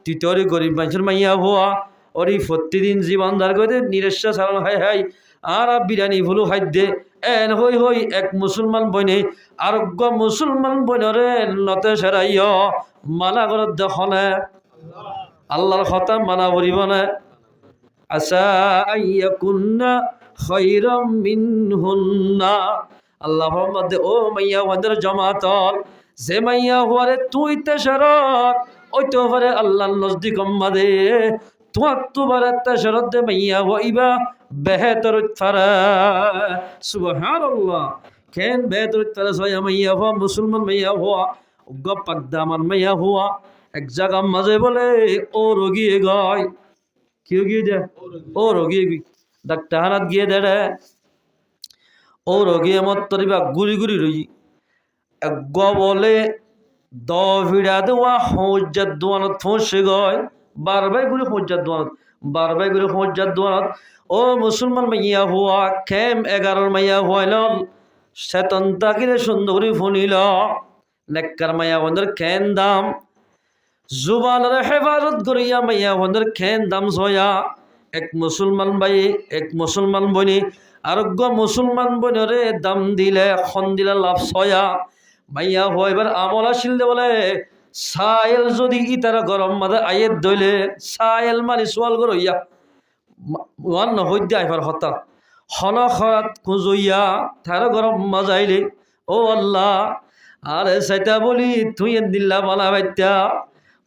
তুই তোর গরিব মানুষের মাইয়া হওয়া ওরি প্রতিদিন জীবন ধার করে নিরেশ্বর সারণ হাই হাই আর বিরিয়ানি ভুলু খাদ্যে এন হই হই এক মুসলমান বইনে আরোগ্য মুসলমান বইনরে নতে সেরাইয় মানা করে দেখনে আল্লাহর কথা মানা করিব না আসা আইয়াকুন্না খায়রাম মিনহুন্না আল্লাহ মধ্যে ও মাইয়া ওদের জমাতল যে মাইয়া হওয়ারে তুই তেসরত ওই তো পারে আল্লাহর নজদিক মাদে তোমার তেসরত দে মাইয়া হইবা বেহতর ফারা সুবহানাল্লাহ কেন বেহতর ফারা সয়া মাইয়া হওয়া মুসলমান মাইয়া হওয়া গপ্পাক দামান মাইয়া হওয়া এক জায়গা মাঝে বলে ও রোগী গয় কেউ গিয়ে দে ও রোগী ডাক্তার হানাত গিয়ে দে রে ও রোগী মত তরিবা গুড়ি গুড়ি রই এক বলে দ ভিড়া দেওয়া হজ্জাত দোয়ানত ফসে গয় বারবাই ঘুরে হজ্জাত দোয়ানত বারবাই ঘুরে হজ্জাত দোয়ানত ও মুসলমান মাইয়া হওয়া খেম 11 মাইয়া হইল সেতন তাকিরে সুন্দরী ফনিল নেককার মাইয়া বন্ধর খেন দাম জুবানের হেফাজত করিয়া মাইয়া বন্ধর খেন দাম ছয়া এক মুসলমান ভাই এক মুসলমান বনি আরোগ্য মুসলমান বনরে দাম দিলে খন দিলে লাভ ছয়া মাইয়া হয় এবার আমল আসিল দে বলে সায়েল যদি ইতারা গরম মাঝে আয়ের দইলে সায়েল মানে সোয়াল গরইয়া ওয়ান নহদ্য আইবার হতা হন খরাত খুঁজইয়া তার গরম মাজাইলে ও আল্লাহ আরে সাইতা বলি তুই দিল্লা বালা বাইত্যা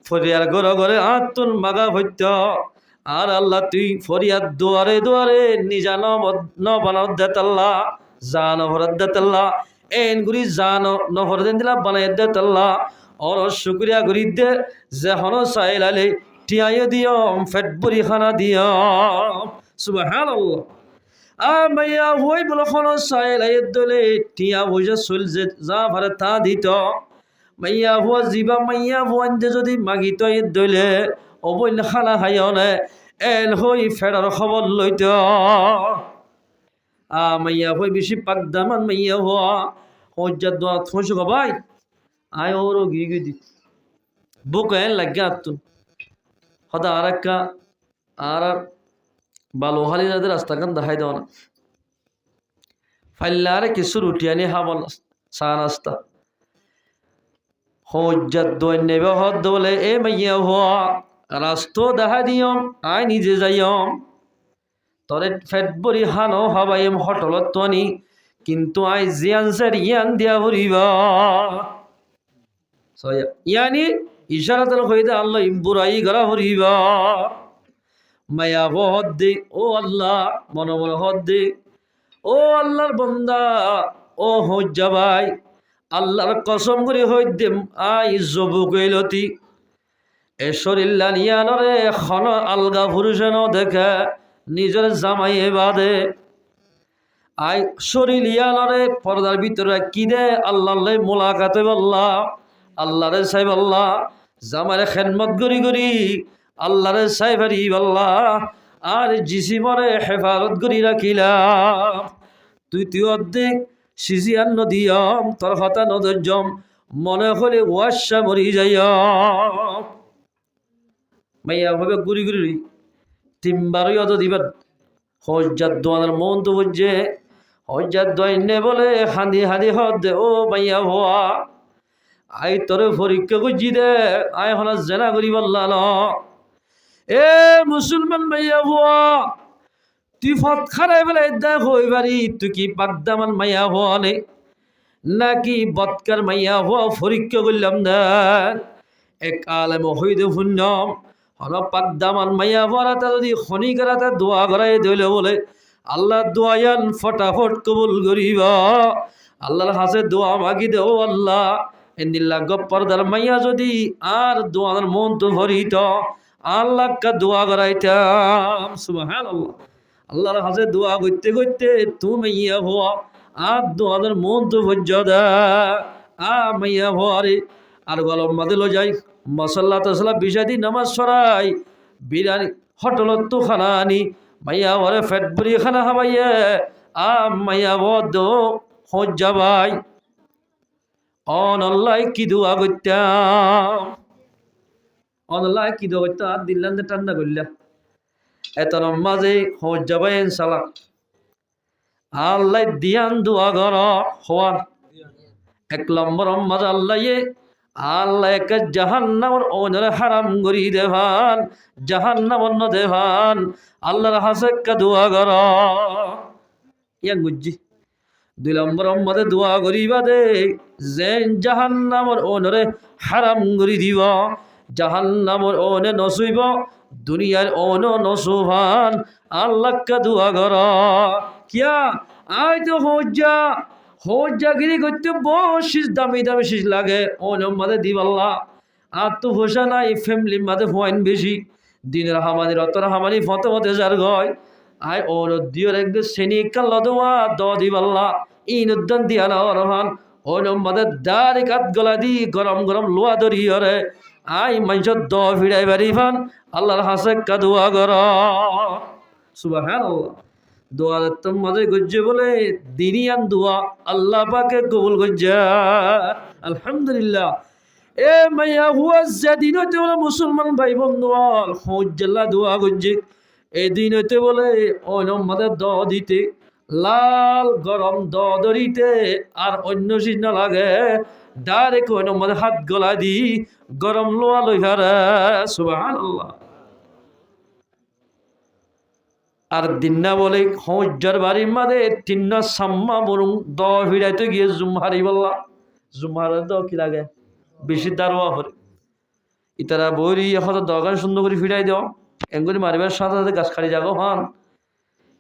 ফরিয়ার ঘরে ঘরে আতুন মাগা হইত্য আর আল্লাহ তুই ফরিয়াদ দুয়ারে দুয়ারে নিজা ন বানাও দেতাল্লা জান ভরত দেতাল্লা এন গুরি জান নহর দেন দিলা বানাই দেতাল্লা অর শুক্রিয়া গুরি দে যে হন চাইলালে টিয়াইয়ে দিও ফেট বুড়ি খানা দিও সুবহানাল্লাহ মাইয়া হই বলে খন চাইলাই দলে টিয়া বুঝে চল যে যা ভারে তা দিত মাইয়া হুয়া জিবা মাইয়া হুয়ান যদি মাগিত দলে অবৈন খানা খাইনে এল হই ফেরার খবর লইত মাইয়া হই বেশি পাকদামান মাইয়া হওয়া হজ্জার দোয়া থসু ভাই আয় ওর গিয়ে গিয়ে দি বুকেন লাগিয়া তুন হদা আর একটা আর বালুহালি যাদের রাস্তাখান দেখাই দেওয়া না ফাইলারে কিছু রুটি আনি হাবল চা নাস্তা হজ্জাত দৈন্য হদ বলে এ মাইয়া হওয়া রাস্ত দেখা দিয়ম আই নিজে যাইয়ম তরে ফেট বরি হানো হাবাইম হটলত তনি কিন্তু আই জিয়ান স্যার ইয়ান দিয়া ভরিবা ইয়ানি ইশারাতল হইতে আল্লাহ ইম্বুরাই গড়া ভরিবা মায়া হদ দে ও আল্লাহ মনে মনে হদ দে ও আল্লাহর বন্দা ও হজ্জা ভাই আল্লাহর কসম করে হইদেম আই জবু কইলতি এ শরীল্লা নিয়ানরে খন আলগা পুরুষেন দেখে নিজের জামাইয়ে বাদে আই শরীর ইয়ানরে পর্দার ভিতরে কি দে আল্লাহ মোলাকাতে বললা আল্লাহরে সাহেব আল্লাহ জামারে খেদমত করি করি আল্লাহরে সাহেবারি বললা আর জিসিমরে হেফাজত করি রাখিলাম তুই অর্ধেক সিজিয়ান নদিয়ম তোর হতা নদর্যম মনে হলে ওয়াশা মরি যাইয়ম মাইয়া ভাবে গুড়ি গুড়ি তিনবারই অত দিবার হজ্জাত দোয়ানের মন তো বুঝছে হজ্জাত দোয়াইনে বলে হাঁদি হাঁদি হদ দে ও মাইয়া হওয়া আই তোরে পরীক্ষা করছি দে আয় হলা জেনা করি বললা ন এ মুসলমান মাইয়া হওয়া তুই ফত খারাই বেলা দেখ হই বাড়ি তুই কি পাকদামান মাইয়া হওয়া নে নাকি বৎকার মাইয়া হওয়া পরীক্ষা করলাম না এক আলেম হইতে শূন্যম হল পাকদামান মাইয়া হওয়াটা যদি খনিকারাতে দোয়া করাই দিলে বলে আল্লাহ দোয়ায়ান ফটাফট কবুল করিবা আল্লাহর হাসে দোয়া মাগি দে ও আল্লাহ এন্দিল্লা গপ্পরদার মাইয়া যদি আর দোয়ার মন তো ভরিত আল্লাহকে দোয়া করাইতাম সুবহানাল্লাহ আল্লাহর হাসে দোয়া করতে করতে তুমি ইয়া হওয়া আর দোয়াদের মন তো ভজ্য দা মাইয়া হওয়ারে আর গলম বাদিল যাই মশাল্লা তসলা বিষাদি নামাজ সরাই বিরিয়ানি হোটেলত তো খানা আনি মাইয়া হরে ফেট বুড়ি খানা খাবাইয়ে মাইয়া বদ হজ যাবাই অনল্লাই কি দোয়া করতাম অনল্লাই কি দোয়া করতাম আর দিল্লান ঠান্ডা করলাম এত মাঝে হজ যাবাই ইনশাল্লাহ আল্লাহ দিয়ান দোয়া কর হওয়ার এক নম্বর মাঝে আল্লাহ আল্লাহ একে জাহান্নামর ওনরে হারাম করি দেভান জাহান্নাম দেভান আল্লাহর হাসে কা দোয়া কর ইয়াং বুঝছি দুই নম্বর মধ্যে দোয়া করিবা দে যে জাহান্নামর ওনরে হারাম করি দিব জাহান্নামর ওনে নসুইব দুনিয়ার ওন নসুভান আল্লাহকে দোয়া কর কিয়া আই তো হজ্জাগিরি করতে বসিস দামি দামি শীষ লাগে ওনম মাঝে দিবাল্লা আর তো হোসা নাই ফ্যামিলির মাঝে ফোয়াইন বেশি দিনের হামানি রতর হামানি ফতে ফতে যার গয় আয় ওর দিওর একদম শ্রেণী কাল্লা দোয়া দ দিবাল্লা ইন উদ্যান দিয়া না রহান ওনম মাঝে দাড়ি কাত গলা দি গরম গরম লোয়া দরি হরে আই মানুষের দ ফিরাই বাড়ি ফান আল্লাহর হাসে কাদুয়া গর সুবহানাল্লাহ দোয়ার তোর মাঝে গজ্জে বলে দিনিয়ান দোয়া আল্লাহ পাকে কবুল গজ্জা আলহামদুলিল্লাহ এ মাইয়া হুয়া যেদিন হইতে বলে মুসলমান ভাই বন্ধু হজ্জাল্লা দোয়া গজ্জে এদিন হইতে বলে অন্য মাঝে দ দিতে লাল গরম দ দরিতে আর অন্য সিজ না লাগে ডাইরেক্ট অন্য মাঝে হাত গলা দি গরম লোয়া লইহারে সুবহানাল্লাহ আর দিনা বলে হজ্জার বাড়ির মাঝে তিন্না সাম্মা বরং দ ভিড়াইতে গিয়ে জুমহারি বললা জুমহারে দ কি লাগে বেশি দারোয়া হরে ইতারা বইরি এখন দগান সুন্দর করে ফিরাই দাও এঙ্গুলি মারিবার সাথে সাথে গাছ খালি যাগো হন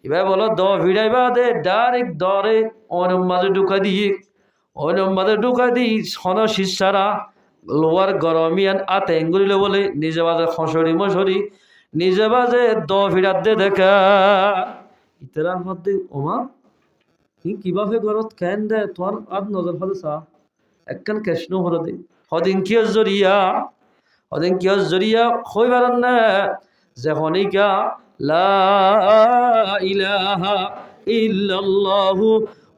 এবার বলো দ ভিড়াইবা দে ডাইরেক্ট দরে অনম মাঝে ঢুকা দিয়ে অনম মাঝে ঢুকা দিই সন শিষ্যারা লোয়ার গরমিয়ান আতে এঙ্গুলিলে বলে নিজে বাজে খসড়ি মশরি নিজে বাজে দ ভিড়াত দে দেখা ইতারার মধ্যে ওমা কিভাবে ঘরত কেন দে তোমার আর নজর ফালে চা একখান কৃষ্ণ হর দে হদিন কিয় জরিয়া হইবার না যে হনিকা লা ইলাহা ইল্লাল্লাহু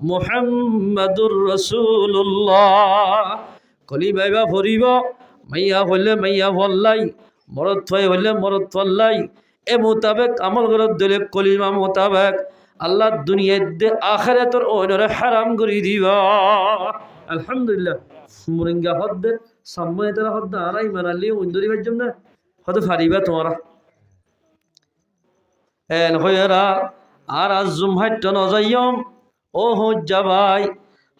মুহাম্মাদুর রাসূলুল্লাহ কলি বাইবা ফরিব মাইয়া হইলে মাইয়া ফল্লাই, মরদ থই হইলে মরদ ফল্লাই। এ মোতাবেক আমল করত দিলে কলিমা মোতাবেক আল্লাহ দুনিয়ার দে আখিরাতর ওইনরে হারাম করে দিবা। আলহামদুলিল্লাহ। মুরিঙ্গা হদ্দে সাম্মায় তারা হদ্দে আরাই মানালি উন্দরি বাজ্যম না হতে ফারিবা তোমরা এন হইরা আর আজ জুমহাইট নজাইয়ম ও হজ্জা ভাই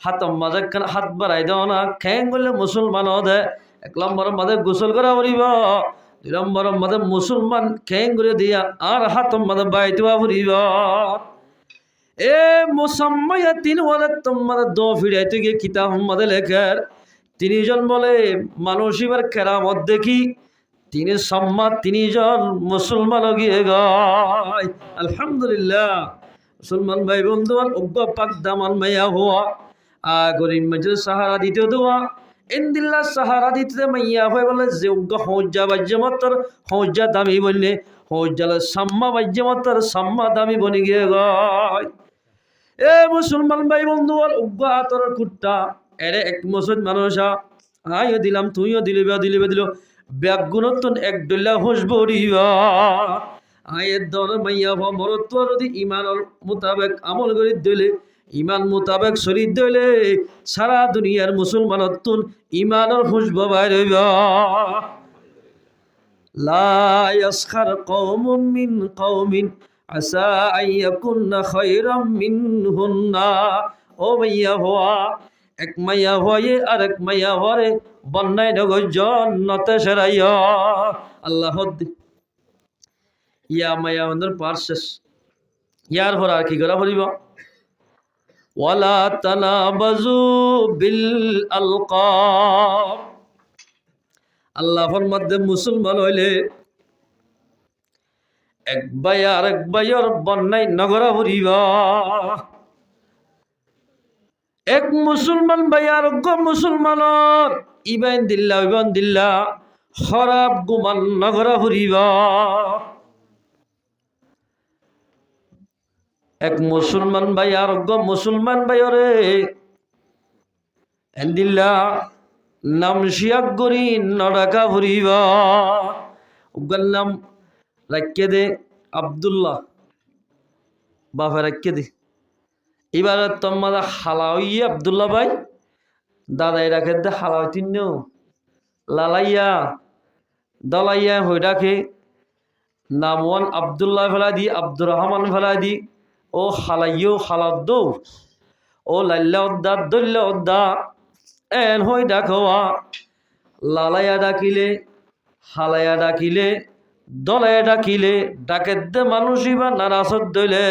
হাতম মাঝে হাত বাড়াই দাও না খেং বললে মুসলমান দে। 1 নম্বর মাঝে গোসল করা পড়িব, 2 নম্বর মাঝে মুসলমান খেং করে দিয়া আর হাতম মাঝে বাইতুয়া পড়িব। এ মুসাম্মায়া 3 ওয়ালা তোমাদের দো ফিরাইতে গিয়ে কিতাব মাঝে লেখার 3 জন বলে মানুষ এবার কেরামত দেখি 3 সম্মা 3 জন মুসলমান গিয়ে গায়। আলহামদুলিল্লাহ। মুসলমান ভাই বন্ধুয়ান উগ্র পাক দামান মাইয়া হওয়া গরিব মজুর সাহারা দিতে দেওয়া ইন্দিল্লা সাহারা দিতে মাইয়া হয়ে বলে যে উগ্র হজ্জা বাজ্য মাত্র হজ্জা দামি বললে হজ্জালে সাম্মা বাজ্য মাত্র সাম্মা দামি বনি গিয়ে গায়। এ মুসলমান ভাই বন্ধুয়ান উগ্র আতর কুট্টা এরে এক মুসলমান মানুষা আইও দিলাম তুইও দিলিবে দিল ব্যাগুণতন এক ডল্লা হুসবরিবা আয়ের দর মাইয়া মরত যদি ইমানের মোতাবেক আমল করে দিলে ইমান মোতাবেক শরীর দিলে সারা দুনিয়ার মুসলমানতুন ইমানের খুশব বাইরবা। লা ইয়াসখার কওমুম মিন কওমিন আসা আইয়াকুন্না খায়রাম মিনহুন্না। ও মাইয়া হওয়া এক মাইয়া হয়ে আর এক মাইয়া হরে বন্যায় নগর জন্নতে সেরাইয়া। আল্লাহ ইয়া মাইয়া বন্ধুর পার শেষ ইয়ার হর আর কি করা পড়িব ওয়ালা তানাবাজু বিল আলকাব। আল্লাহর মধ্যে মুসলমান হইলে এক ভাই আর এক ভাইয়ের বন্যায় নগরা পড়িবা। এক মুসলমান ভাই আর মুসলমানের ইবান দিল্লা খরাব গুমান নগরা ফুরিবা। এক মুসলমান ভাই আর মুসলমান ভাইরে এন্দিল্লা নাম শিয়াক গরি নডাকা ফুরিবা। উগার নাম রাখিয়ে দে আব্দুল্লাহ বাফা রাখিয়ে দে। এবার তোমার হালাওই আব্দুল্লাহ ভাই দাদাই রাখে দে হালাও তিন লালাইয়া দলাইয়া হয়ে রাখে নামওয়ান আব্দুল্লাহ ফেলা দি আব্দুর রহমান ফেলা দি ও হালাইও হালাদ ও লাল্লা উদ্দা দল্লা উদ্দা এন হই ডাকোয়া লালাইয়া ডাকিলে হালাইয়া ডাকিলে দলাইয়া ডাকিলে ডাকে দে মানুষই বা নারাজত দইলে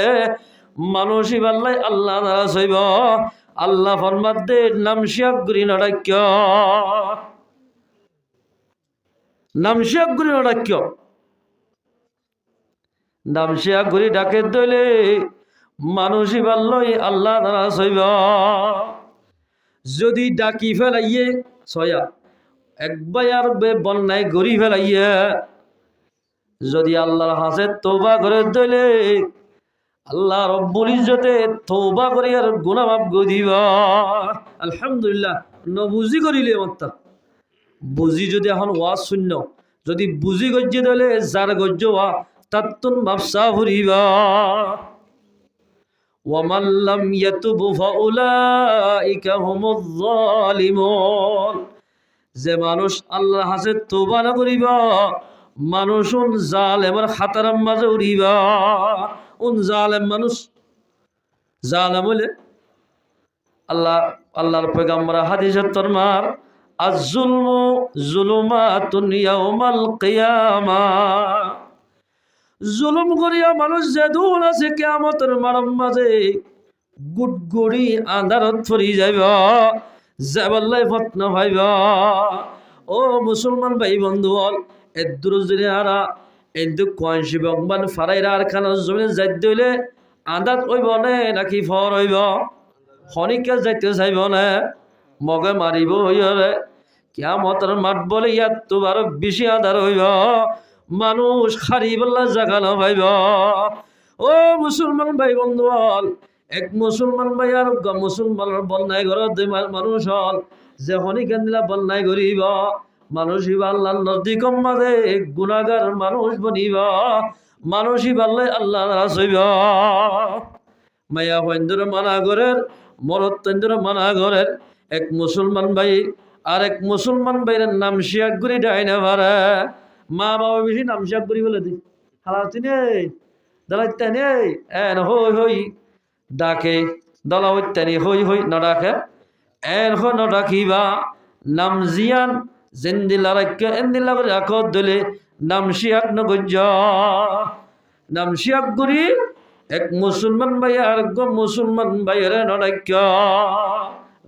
মানুষই বাল্লাই আল্লাহ নারাজ হইব। আল্লাহ ফরমাত দে নাম শিয়াক গুরি নডাক্য নাম শিয়াক গুরি নডাক্য নাম শিয়াক গুরি ডাকে দইলে মানুষই বাল্লই আল্লাহ নারাজ হইব। যদি ডাকি ফেলাইয়ে ছয়া একবার আর বন্যায় গড়ি ফেলাইয়ে যদি আল্লাহর হাতে তওবা করে দইলে আল্লাহ রব্বুল ইজ্জতে তওবা করে আর গুনাহ মাফ করে দিবা। আলহামদুলিল্লাহ। নবুজি করিলে মাত্র বুঝি যদি এখন ওয়াজ শূন্য যদি বুঝি গজ্জে দিলে যার গজ্জ ওয়া তাতুন মাফসা ফুরিবা। ওয়ামান লাম ইয়াতুব ফাউলাইকা হুমুয যালিমুন। যে মানুষ আল্লাহর হাতে তওবা না করিবা মানুষুন জালেমের খাতারের মাঝে উড়িবা। উন জালেম মানুষ জালেম হইলে আল্লাহর পয়গম্বর হাদিসে ফরমার আয-যুলমু যুলুমাতুন ইয়াউমাল কিয়ামাহ। জুলুম করিয়া মানুষ যে দূর আছে কিয়ামতের মাঠের মাঝে গুটগুড়ি আন্ধারত পড়ি যাইব যাবাল্লাই ফতন ভাইব। ও মুসলমান ভাই বন্ধু হল এদুর জনে আরা এদু কয়েনসি বকবান ফারাইরা আর খানার জমিনে যাইতে হইলে আন্দাত হইব নে নাকি ফর হইব হনিকে যাইতে চাইব না মগে মারিব হইরে কিয়ামতের মাঠ বলে ইয়াত তো আরো বেশি আধার হইব মানুষ খারি বল্লা জাগা না ভাইব। ও মুসলমান ভাই বন্ধু হল এক মুসলমান ভাই আর মুসলমানের বন্যায় ঘর দুই মানুষ হল যে হনিকে দিলা বন্যায় গরিব মানুষই আল্লাহর নজদিকম মাঝে গুনাহগার মানুষ বনিবা মানুষই বাল্লে আল্লাহ নারাজ হইবা মায়া বন্ধুর মানা ঘরের মরদ তন্দুর মানা ঘরের এক মুসলমান ভাই আর এক মুসলমান ভাইয়ের নাম শিয়াগুড়ি ডাইনে পারে মা বাবা বেশি নাম শিয়াগুড়ি বলে দি হালাতি নেই দালাইতে নেই এন হই হই ডাকে দলা হইতানি হই হই ন ডাকে এন হো ন ডাকিবা নাম জিয়ান জিন্দিলা রাখকে এন্দিলা করে রাখো দলে নাম শিয়াক নগজ নাম শিয়াগুড়ি এক মুসলমান ভাই আর এক মুসলমান ভাইয়ের নড়াইক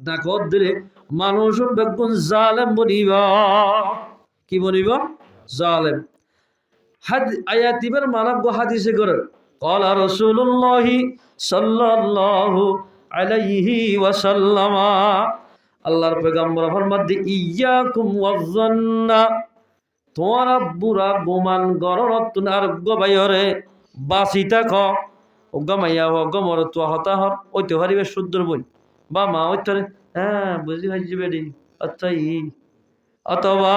ডাকত দিলে মানুষ বেগুন জালেম বনিবা কি বনিবা জালেম আয়াতিবার মানব হাদিসে করে ক্বালা রাসূলুল্লাহি সাল্লাল্লাহু আলাইহি ওয়াসাল্লাম আল্লাহর পয়গম্বর ফরমাতে ইয়াকুম ওয়াজ্জান্না তোরা বুড়া গোমান গররতুন আর গবায়রে বাসি থাক অজ্ঞামাইয়া অজ্ঞমর তো হতাহর ওইতে হারিবে শুদ্ধর বই বা মা ওইতরে হ্যাঁ বুঝি ভাইজি বেডি আচ্ছা অথবা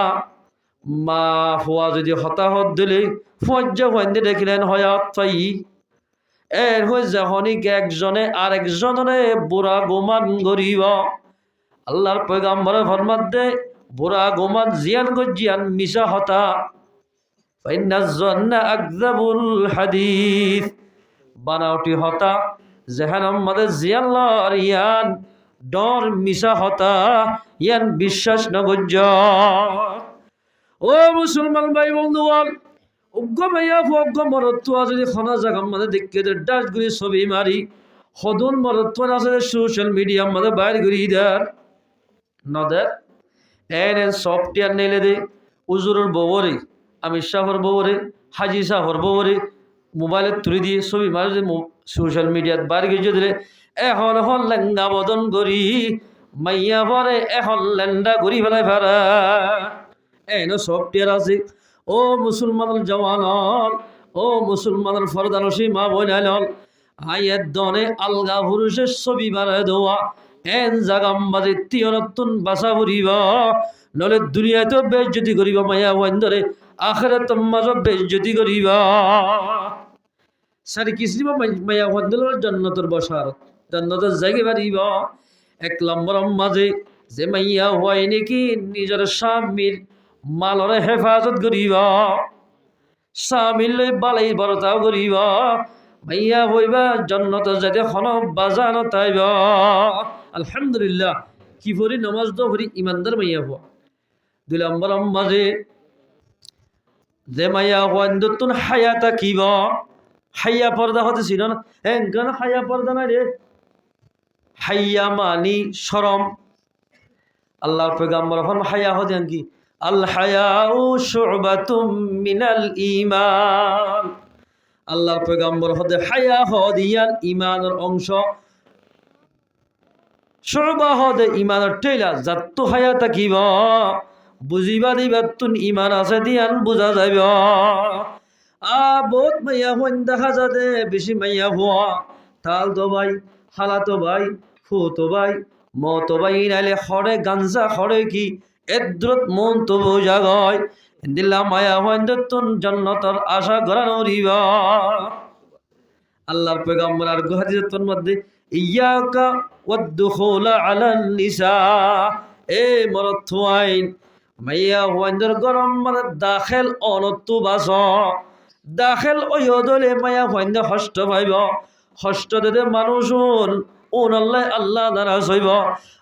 মা ফুয়া যদি হতাহত দিলে ফুয়াজ্জা ফাইন্দে দেখিলেন হয় আচ্ছা এর হয়ে যখনই একজনে আর একজনে বুড়া গোমান গরিব আল্লাহর পয়গাম্বরে ফরমাত দে বুড়া গোমান জিয়ান গজিয়ান মিশা হতা আকযাবুল হাদিস বানাওটি হতা যেহান আমাদের জিয়াল্লাহর ইয়ান ডর মিশা হতা ইয়ান বিশ্বাস নগজ ও মুসলমান ভাই বন্ধুগণ অজ্ঞ ভাইয়া অজ্ঞ মরত্ব যদি খনা জায়গা মানে দেখে ডাস্টগুলি ছবি মারি সদন মরত্ব আছে সোশ্যাল মিডিয়া মানে বাইর করি দেয় নদের এন সফটওয়্যার নেলে দে উজুরের ববরে আমি শাহর ববরে হাজি শাহর ববরে মোবাইলে তুলে দিয়ে ছবি মারি যে সোশ্যাল মিডিয়াত বাইর গিয়ে দিলে এখন এখন লেঙ্গা বদন করি মাইয়া পরে এখন লেন্ডা করি ফেলাই ফেরা এন সফটওয়্যার আছে ও মুসলমানের জওয়ান ও মুসলমানের ফরদানসী মা বোন আয়ের দনে আলগা পুরুষের ছবি বানায় দেওয়া এন জাগাম বাজে তিয়ানতুন বাসা করিবা নলে দুনিয়াতেও বেজ্জতি করিবা মায়া ওয়াইন্দরে আখিরাত মাঝে বেজ্জতি করিবা সারি কিসরিবা মায়া ওয়াইন্দরের জান্নাতের বসার জান্নাতের জায়গা বাড়িবা এক নম্বর মাঝে যে মাইয়া হয় নাকি নিজের স্বামীর মালরে হেফাজত করিবা স্বামীর বালাই বরতাও করিবা মাইয়া হইবা জান্নাত যাতে খন বাজান তাইবা আলহামদুলিল্লাহ কি ভরি নামাজ দো ভরি ইমানদার মাইয়া হওয়া দুই নম্বর মাঝে যে মাইয়া হওয়ান হায়াতা কিবা হাইয়া পর্দা হতে ছিল না হ্যাঁ কেন হাইয়া পর্দা না রে হাইয়া মানি শরম আল্লাহর পয়গম্বর ফরমান হায়া হদেন কি আল হায়াউ শুবাতুম মিনাল ঈমান আল্লাহর পয়গম্বর হদে হায়া হদিয়ান ঈমানের অংশ শুবা হদে ঈমানের টেলা জাতু হায়া তাকিবা বুঝিবা দিবা তুন ঈমান আছে দিয়ান বুঝা যাইব বহুত মাইয়া হইন দেখা যাতে বেশি মাইয়া হওয়া তাল তো ভাই হালা তো ভাই ফু তো ভাই মতো ভাই নাইলে হরে গাঞ্জা হরে কি এদ্রত মন তো বোঝা গয় দিল্লা মায়া হইন তুন জান্নাতের আশা করানো রিবা আল্লাহর পয়গম্বর আর হাদিসের মধ্যে ইয়াকা ওয়াদখুল আলান নিসা এ মরদ ওয়াইন মাইয়া হইনদের গরম মানে দাখিল অনতু বাস দাখিল ওয়দলে মায়া হইন হষ্ট পাইব হষ্ট দিতে মানুষুন ওন আল্লাহ আল্লাহ নারাজ হইব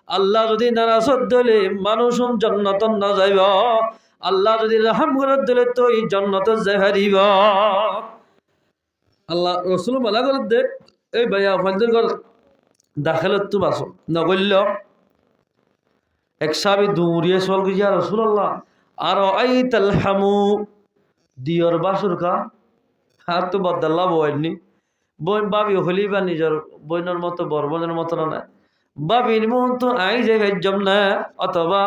আল্লাহ যদি নারাজ দিলে মানুষুন জান্নাতন না যাইব আল্লাহ যদি রহম করে দিলে তো এই জান্নাত যাই হারিব আল্লাহ রসুল মালা করে দে এই ভাইয়া হইনদের ঘর দাখিলত তো বাস নগল্য এক সাবি দৌড়িয়ে চল গিয়া রসুল্লাহ আর আই তাল হামু দিয়র বাসুর কা আর তো বদাল্লা বইনি বই বাবি হলি বা নিজের বইনের মতো বরবনের মতো না বাবির মন তো আই যাই ভেজম না অথবা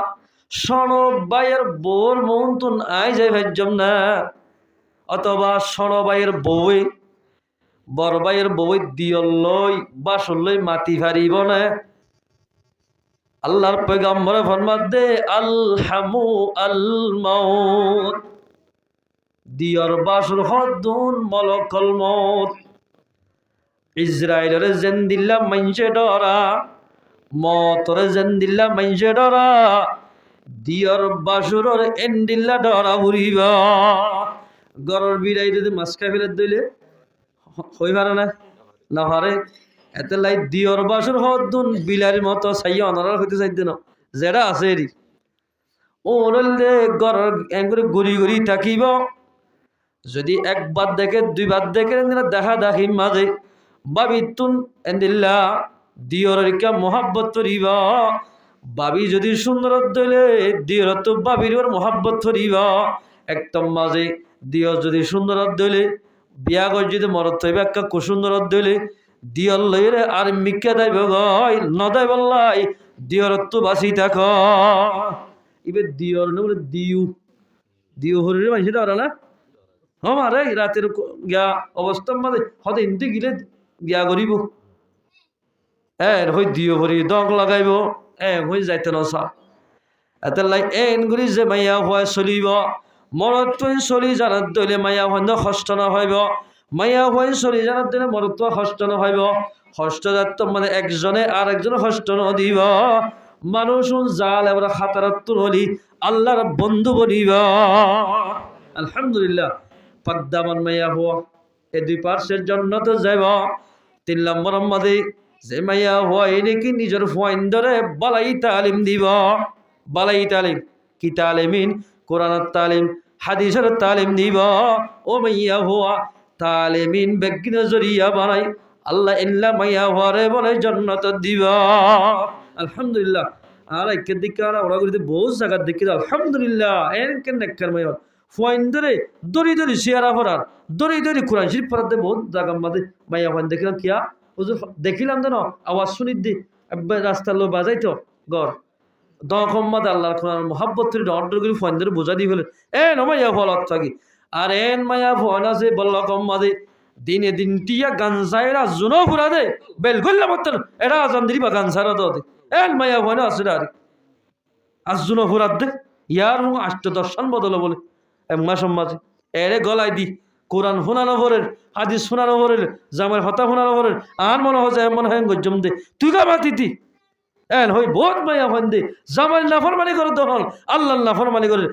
সন বাইয়ের বউর মন তো আই যাই ভেজম না অথবা সন বাইয়ের বউই বড় বাইয়ের বউই দিয়র লই বাসর লই মাটি ফারিব না আল্লাহর পয়গম্বরে ফরমাত দে আলহামু আল মাউত, দিয়র বাসুর হদ্দুন মলকল মৌত। ইসরায়েলের জেন্দিল্লা মাইনছে ডরা, মতরে জেন্দিল্লা মাইনছে ডরা, দিয়র বাসুরর এন্ডিল্লা ডরা ঘুরিবা। গরর বিড়াই যদি মাছ খাই ফেলে দইলে হই পারে না পারে। এতে লাই দিয়র বাসুর হদ্দুন বিলারির মতো চাইয়া অনার হইতে চাইতে না যেটা আছে এরি ও দে গরর এঙ্গুরে ঘুরি ঘুরি থাকিব। যদি একবার দেখে দুইবার দেখে দেখা দেখি মাঝে বাবি তুন এন্দিল্লা দিয়রিকা মোহাব্বত করিবা। বাবি যদি সুন্দর দইলে দিয়র তো বাবির মোহাব্বত করিবা। একদম মাঝে দিয়র যদি সুন্দর দইলে বিয়া করে যদি মরত হইবে একটা কুসুন্দর দইলে দিয়র লইরে আর মিকা দাইব গই নদাই বললাই দিয়র তো বাঁচি থাক। এবার দিয়র বলে দিউ দিউ হরির মানুষ ওরা না হমারে রাতের গিয়া অবস্থা মানে হতে ইন্দি গিলে গিয়া করিব হই দিও ভরি দগ লাগাইব হই যাইতে নসা এত লাই গুলি যে মাইয়া হওয়া চলিব মরত চলি জানাত দইলে মাইয়া হয় কষ্ট নহইব। মাইয়া হয় চলি জানাত দিলে মরত কষ্ট নহইব। কষ্ট যাত মানে একজনে আর একজনে কষ্ট নদিব। মানুষ জাল এবার খাতারাত তুলি আল্লাহর বন্ধু বনিব। আলহামদুলিল্লাহ পদ্মামান মাইয়া হওয়া এই দুই পার্শ্বের জন্য তো যাব। 3 নম্বর মাঝে যে মাইয়া হওয়া এই নাকি নিজের ফোয়াইন ধরে বালাই তালিম দিব। বালাই তালিম কি তালিমিন কোরআনের তালিম হাদিসের তালিম দিব। ও মাইয়া হওয়া তালিমিন বেগিন জরিয়া বানাই আল্লাহ ইল্লা মাইয়া হওয়ারে বলে জান্নাত দিব। আলহামদুলিল্লাহ আর একের দিকে ওরা করে বহুত জায়গার দিকে আলহামদুলিল্লাহ এর কেন নেককার মাইয়া ফোয়াইন ধরে দড়ি দড়ি শিয়ারা ফরার দড়ি দড়ি কোরআন শরীফ পড়াতে বহুত জায়গা মাঝে মাইয়া ফোয়াইন দেখলাম কিয়া হুজুর দেখিলাম যেন আওয়াজ শুনি দি রাস্তার লোক বাজাইতো গড় দখম মাদে আল্লাহর কোরআন মোহাব্বত অর্ডার করে ফোয়াইন ধরে বোঝা দিয়ে ফেলে মাইয়া ফলত থাকি আর মাইয়া ফোয়াইন আছে বলল কম মাদে দিনে দিন টিয়া গানসাইরা জুনো ফুরা দে বেল করলে মতন এরা আজান দিবা গানসারা দে মাইয়া ফোয়াইন আছে আর আজ জুনো ফুরাত দে ইয়ার 8-10 বদল বলে মাসম মাঝে এরে গলায় দি কোরআন শোনানো ভরের হাদিস শোনানো ভরের জামার হতা শোনানো ভরের আর মনে হয় মনে হয় গজ্জম দে তুই গা মাতি দি হই বহুত মাইয়া হন দে জামাই নাফরমানি করে দহল আল্লাহ নাফরমানি করে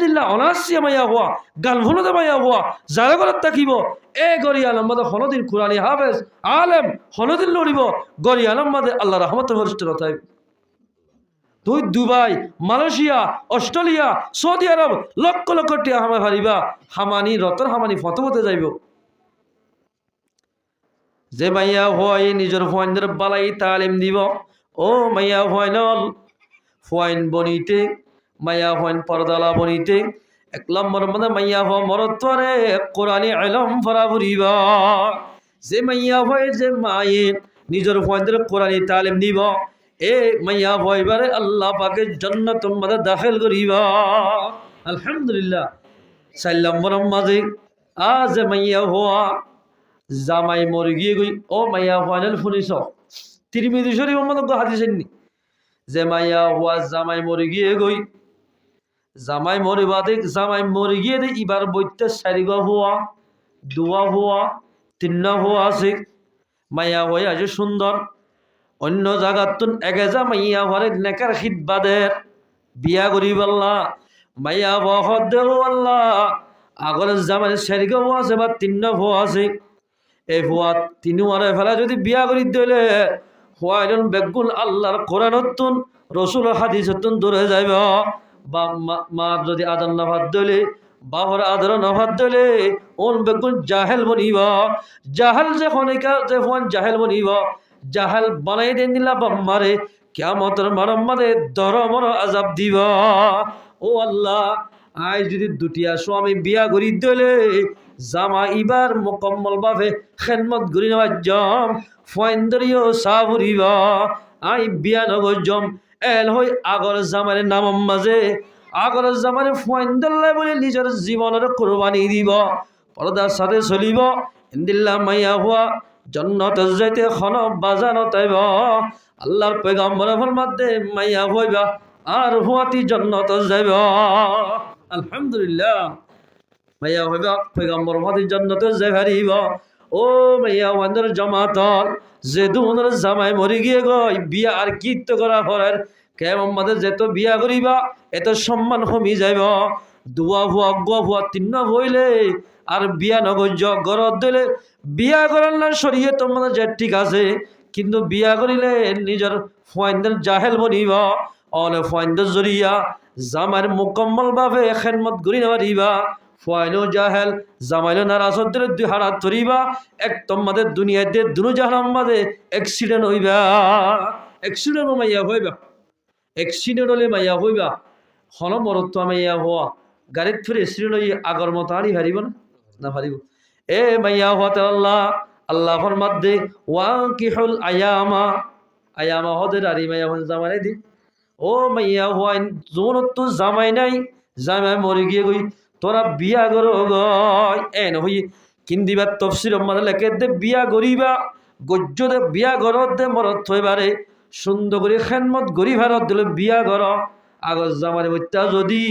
দিল্লা অনাসিয়া মাইয়া হওয়া গাল ভুলতে মাইয়া হওয়া যারা ঘৰত থাকিব গরি আলম মাদে হনদিন কোরআনি হাফেজ আলেম হনদিন লড়িব গরি আলম মাদে আল্লাহ রহমতের হরিষ্ঠতা থাকবে। তুই দুবাই মালয়েশিয়া অস্ট্রেলিয়া সৌদি আরব লক্ষ লক্ষ টিয়া হামা হারিবা হামানি রতন হামানি ফতমতে যাইব। যে মাইয়া হয় নিজের ফোয়াইনদের বালাই তালিম দিব। ও মাইয়া ফোয়াইনল ফোয়াইন বনিতে মাইয়া ফোয়াইন পরদালা বনিতে 1 নম্বর মানে মাইয়া হওয়া মরত্বরে কোরআনি ইলম ফরা ফুরিবা। যে মাইয়া হয় যে মায়ে নিজের ফোয়াইনদের কোরআনি তালিম দিব মাইয়া ভয়বারে আল্লাহ পাকের জান্নাত মধ্যে দাখিল করিবা। আলহামদুলিল্লাহ 4 নম্বর মাঝে আজ মাইয়া হওয়া জামাই মরে গিয়ে গই মাইয়া ফাইনাল শুনিছ তিরমিজি শরীফ মধ্যে হাদিস নি যে মাইয়া হওয়া জামাই মরে গিয়ে গই জামাই মরে বাদে জামাই মরে গিয়ে দে এবার বইতে 4 হওয়া 2 হওয়া 3 হওয়া আছে মাইয়া হয়ে আছে সুন্দর অন্য জায়গাতুন এগেজা মাইয়া হরে নেকার খিদবাদের বিয়া করিব আল্লাহ মাইয়া বহদ দেব আল্লাহ আগর জামানে 4 হওয়া আছে বা 3 হওয়া আছে ভুয়া 3 আরে ফেলা যদি বিয়া করি দিলে হওয়াইন বেগুন আল্লাহর কোরআনতুন রসুল হাদিসতুন দূরে যাইব। বা মা যদি আদর নাভাত দিলে বাবার আদর নাভাত দিলে ওন বেগুন জাহেল বনিব। জাহেল যে খনিকা যে ফোন জাহেল বনিব জাহাল বানাই দেন দিলা বাম্মারে কিয়ামতের মারম্মারে দরমর আজাব দিব। ও আল্লাহ আই যদি দুটিয়া স্বামী বিয়া করি দিলে জামা ইবার মোকাম্মল ভাবে খেদমত করি নেওয়ার জম ফয়েন্দরিও সাবুরিবা আই বিয়া নগজম হই আগর জামারে নামম মাঝে আগর জামারে ফয়েন্দল্লাই বলে নিজের জীবনের কোরবানি দিব পর্দার সাথে চলিব ইন্দিল্লা মাইয়া হওয়া জন্নত যাইতে খন বাজানো তাইব আল্লাহর পয়গম্বরের ফরমাতে মাইয়া হইবা আর হুয়াতি জন্নত যাইব। আলহামদুলিল্লাহ মাইয়া হইবা পয়গম্বর হুয়াতি জন্নত যাই হারিব। ও মাইয়া ওয়ান্দার জামাতর যে দুনের জামাই মরি গিয়ে গই বিয়া আর কীর্ত করা হরের কেমন মাদের যেত বিয়া করিবা এত সম্মান কমি যাইব। দুয়া ভুয়া গুয়া ভুয়া তিন্ন হইলে আর বিয়া নগজ গরত দিলে বিয়া করার না সরিয়ে তোমাদের যে ঠিক আছে, কিন্তু বিয়া করিলে নিজের ফয়েন্দের জাহেল বনিব। অলে ফয়েন্দের জরিয়া জামাইয়ের মুকম্মল ভাবে খেদমত করি নারিবা। ফয়নো জাহেল জামাইলো নারাজত দিলে দুই হারাত ধরিবা। এক তোমাদের দুনিয়াতে দুনু জাহান মাঝে অ্যাক্সিডেন্ট হইবা। অ্যাক্সিডেন্ট মাইয়া হইবা, অ্যাক্সিডেন্ট হলে মাইয়া হইবা হল মরত্ব মাইয়া হওয়া গাড়ির ফিরে অ্যাক্সিডেন্ট হই আগর মতো আড়ি হারিব না, না হারিব। এ মাইয়া হতে আল্লাহ আল্লাহর মধ্যে ওয়া কি হল আয়ামা আয়ামা হদের আরি মাইয়া হন জামাই দি। ও মাইয়া হওয়াইন জোন তো জামাই নাই, জামাই মরে গিয়ে গই তোরা বিয়া করো গয় এন হই কিন্দিবার তফসির মানে লেখে দে বিয়া করিবা গজ্য দে বিয়া ঘরত দে মরত থইবারে সুন্দর করে খেনমত গরি ভারত দিলে বিয়া ঘর আগত জামারে বইতা যদি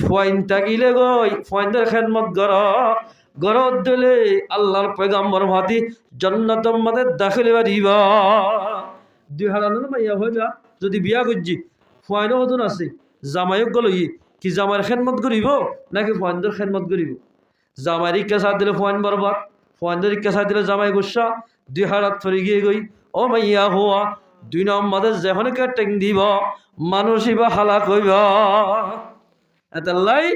ফয়েন থাকিলে গই ফয়েনদের খেনমত ঘর ঘরত দিলে আল্লাহর পয়গাম্বর ভাতি জন্নতম মাদে দাখিলে বাড়িবা। দুই হারানো মাইয়া হইবা যদি বিয়া করছি ফয়েনও হতন আছে জামাইক গল কি জামাইয়ের খেদমত করিব নাকি ফয়েন্দের খেদমত করিব। জামাইয়ের ইচ্ছা সাথ দিলে ফয়েন বরবাদ, ফয়েন্দের ইচ্ছা সাথ দিলে জামাই গুসা। দুই হারাত ফরি গিয়ে গই ও মাইয়া হওয়া দুই নম্বরে যেখনকে টেং দিব মানুষই বা হালাক হইব। এতাল্লাই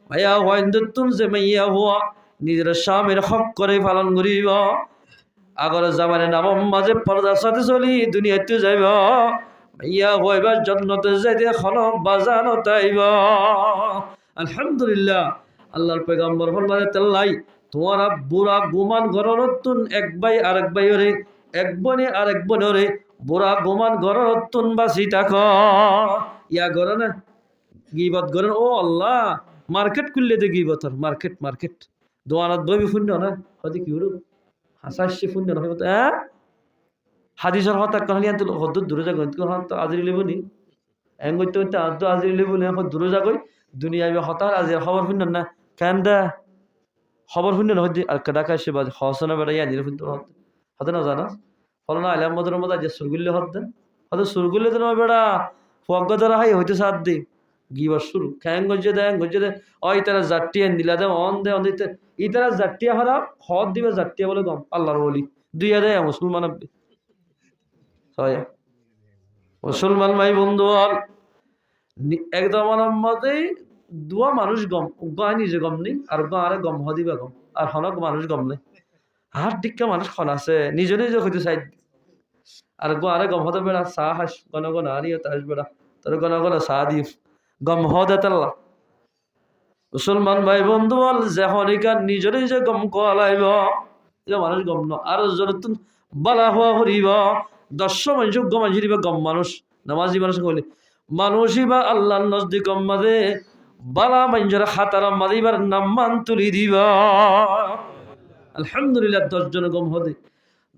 মাইয়া ফয়েন্দের তুন যে মাইয়া হওয়া নিজের স্বামীর হক করে পালন করিব। আগরে জামাইয়ের নাম মাঝে পর্দার সাথে চলি দুনিয়াতে যাইব। মাইয়া হইবা জন্নতে যাইতে খন বাজানো তাইব। আলহামদুলিল্লাহ আল্লাহর পয়গম্বর ফরমাতে তাল্লাই তোমার বুড়া গুমান গররতুন এক ভাই আরেক ভাই ওরে এক বনে আরেক বনে ওরে বুড়া গুমান গররতুন বাসি থাক ইয়া গর না গিবত গরেন। ও আল্লাহ মার্কেট খুললে দে গিবতর মার্কেট মার্কেট দোয়ানত বই শূন্য না হয়তো কি হলো হাসাসি শূন্য না হ্যাঁ হাদিসর হতা কাহিনী আনতে হদ দূরে যাগো তো আজরি লেবনি এঙ্গই তো আদ আজরি লেবনি এখন দূরে যাগই দুনিয়া হতার আজ খবর শুন না কেন দা খবর শুন না হদি আর কাদা কাশে বাজ হসনা বেড়াই আনির শুনতে হতে না জানা ফল না আলাম মদর মধ্যে আজ সুরগুল্লে হদ দেন হয়তো সুরগুল্লে তো নয় বেড়া ফগ্গ দ্বারা হাই হইতে সাত দি গিবার শুরু খ্যাং গজ্জে দেন ওই তারা জাট্টিয়া দিলা দে অন দে অন দিতে ই তারা জাট্টিয়া হারাম হদ দিবে জাট্টিয়া বলে গম আল্লাহর বলি দুই দেয় মুসলমান মুসলমান ভাই বন্ধু একদম মতেই দুয়া মানুষ গম গাঁ নিজে গম নেই আর গাঁ আরে গম হদিবা গম আর হনক মানুষ গম নেই হাত টিকা মানুষ খন আছে নিজে নিজে হইতে চাই আর গো আরে গম হতে বেড়া চাহ হাস গণ গণ আরি তাস বেড়া তোর গণ গণ চাহ দি গম হদে তাল্লা। মুসলমান ভাই বন্ধু বল যে হনিকার নিজে নিজে গম কলাইব মানুষ গম ন আর যতন বালা হওয়া হরিব 10 মানুষ গম আনছিলিব গম মানুষ নামাজি মানুষ বলে মানুষই বা আল্লাহর নজদিক মাঝে বালা মানুষের হাতার মাদিবার নাম্মান তুলি দিবা। আলহামদুলিল্লাহ 10 জনে গম হদে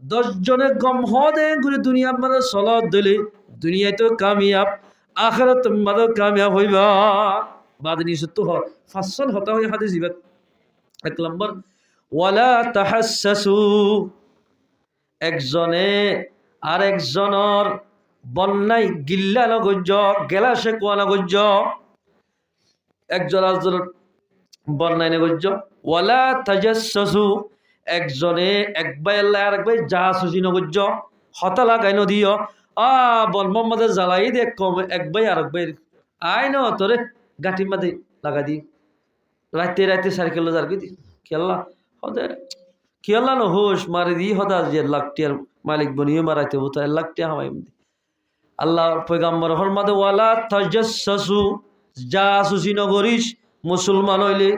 10 জনে গম হদে ঘুরে দুনিয়ার মানে চলত দিলে দুনিয়ায় তো কামিয়াব আখিরাত মাঝে কামিয়াব হইবা। বাদ নিষেধ তো হয় ফাঁসন হতা হয়ে হাদিস দিবা। 1 নম্বর ওয়ালা তাহাসসু একজনে আর একজনের বন্যায় গিল্লা নগজ্য গেলা সে কোয়া নগজ্য একজন আরেকজন বন্যায় নগজ্য। ওয়ালা তাজাসসু একজনে এক ভাই আল্লাহ আর এক ভাই জাসুসি নগজ্য হতা লাগাই নদিও বল মোহাম্মদ জ্বালাই দে কম এক ভাই আর এক ভাই আই ন তোরে গাঠি মাদে লাগা দি রাতে রাতে সাইকেল যার কি খেলা হদে খেলা ন হোস মারি দি হদা যে লাখটিয়ার মালিক বনিয়ে মারাইতে হতো 1 লাখ টাকা হামাই আল্লাহ পয়গাম্বর ফরমাদে ওয়ালা তাজাসসু জাসুসি নগরিস মুসলমান হইলে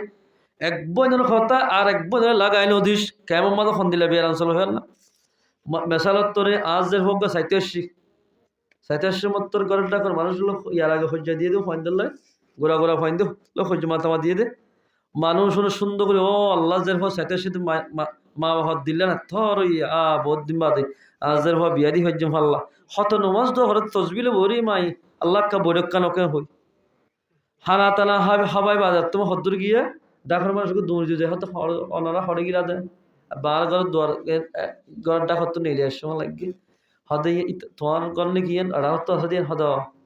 এক বইনের কথা আর এক বইনের লাগাই নদিস কেমন মাদে খন দিলে বের অঞ্চল হয় না মেসালত তোরে আজ যে হোক 87 মত্তর করে টাকার মানুষ লোক ইয়ার আগে হজ্জা দিয়ে দেবো ফাইন দিল গোড়া গোড়া ফাইন দেব লোক হজ্জা মাথামা দিয়ে দে মানুষ সুন্দর করে ও আল্লাহ যে 87 মা বাবা দিলে না থর বহুত দিন বাদে আজের হওয়া বিয়া দি হজ্জম ফাল্লা হত নমাজ তো হরত তসবিলে ভরি মাই আল্লাহ কা বৈরক্কা নকে হই হানা টানা হাবাই বাজার তোমার হদ্দুর গিয়ে ডাকর মানুষকে দৌড় দিয়ে হয়তো অনারা হরে গিরা দেয় বার ঘর দুয়ার ঘর ডাক হতো নেই সময় লাগে হদে তোমার গলে গিয়ে আড়াহত হদে হদ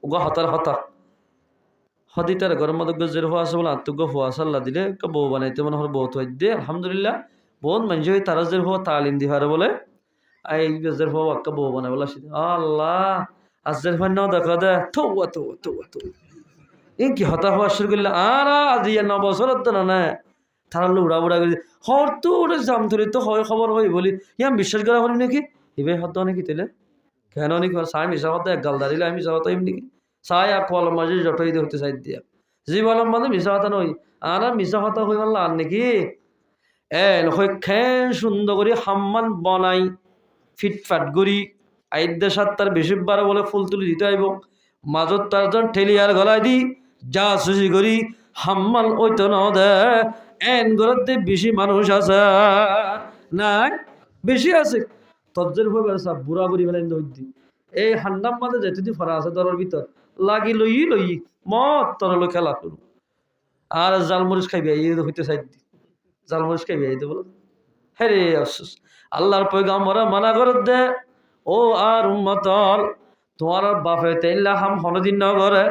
উগা হতার হতা হদি তার গরম মধ্যে গজের হওয়া আছে বলে আত্মজ্ঞ হওয়া সাল্লাহ দিলে বউ বানাইতে মনে হয় বহুত হয়ে দিয়ে আলহামদুলিল্লাহ বহুত মানুষ হয়ে তারাজের হওয়া তালিম দি হারে বলে এই গজের হওয়া আক্কা বউ বানাই বলে আল্লাহ আজের ভাই নাও দেখা দে তো এই কি হতা হওয়া শুরু করলে আর আজি ন বছর তো না তারা উড়া উড়া করে হর তো ওটা জাম ধরে তো হয় খবর হয় বলি ইয়াম বিশ্বাস করা হলি নাকি এবার হতো নাকি তেলে কেন নাকি সাই মিশা হতো এক গাল দাঁড়িয়ে আমি মিশা হতো এমনি কি সাই আর কলম মাঝে জটাই দিয়ে হতে চাই দিয়া জি বলম মানে মিশা হতা নই আর মিশা হতা হই বললা আর নাকি হই খেন সুন্দর করে হাম্মান বনাই ফিটফাট করি আইদ্যা সাত তার বেশি বার বলে ফুল তুলি দিতে আইব মাজত তার জন ঠেলিয়ার গলায় দি যা সুজি করি হাম্মাল ওইতো ন দে এন গরতে বেশি মানুষ আছে নাই বেশি আছে তজ্জের হয়ে গেছে বুড়া বুড়ি ফেলেন দৌড়ি এই হান্ডাম মাঝে যেতে দি ফরা আছে দরের ভিতর লাগি লই মত তরল খেলা করু আর জালমরিচ খাইবি এই হইতে চাই দি জালমরিচ খাইবি এই বলো হ্যাঁ রে আফসোস আল্লাহর পয়গাম্বরা মানা করে দে ও আর উম্মতল তোমার বাপে তেল্লা হাম হনদিন ন করে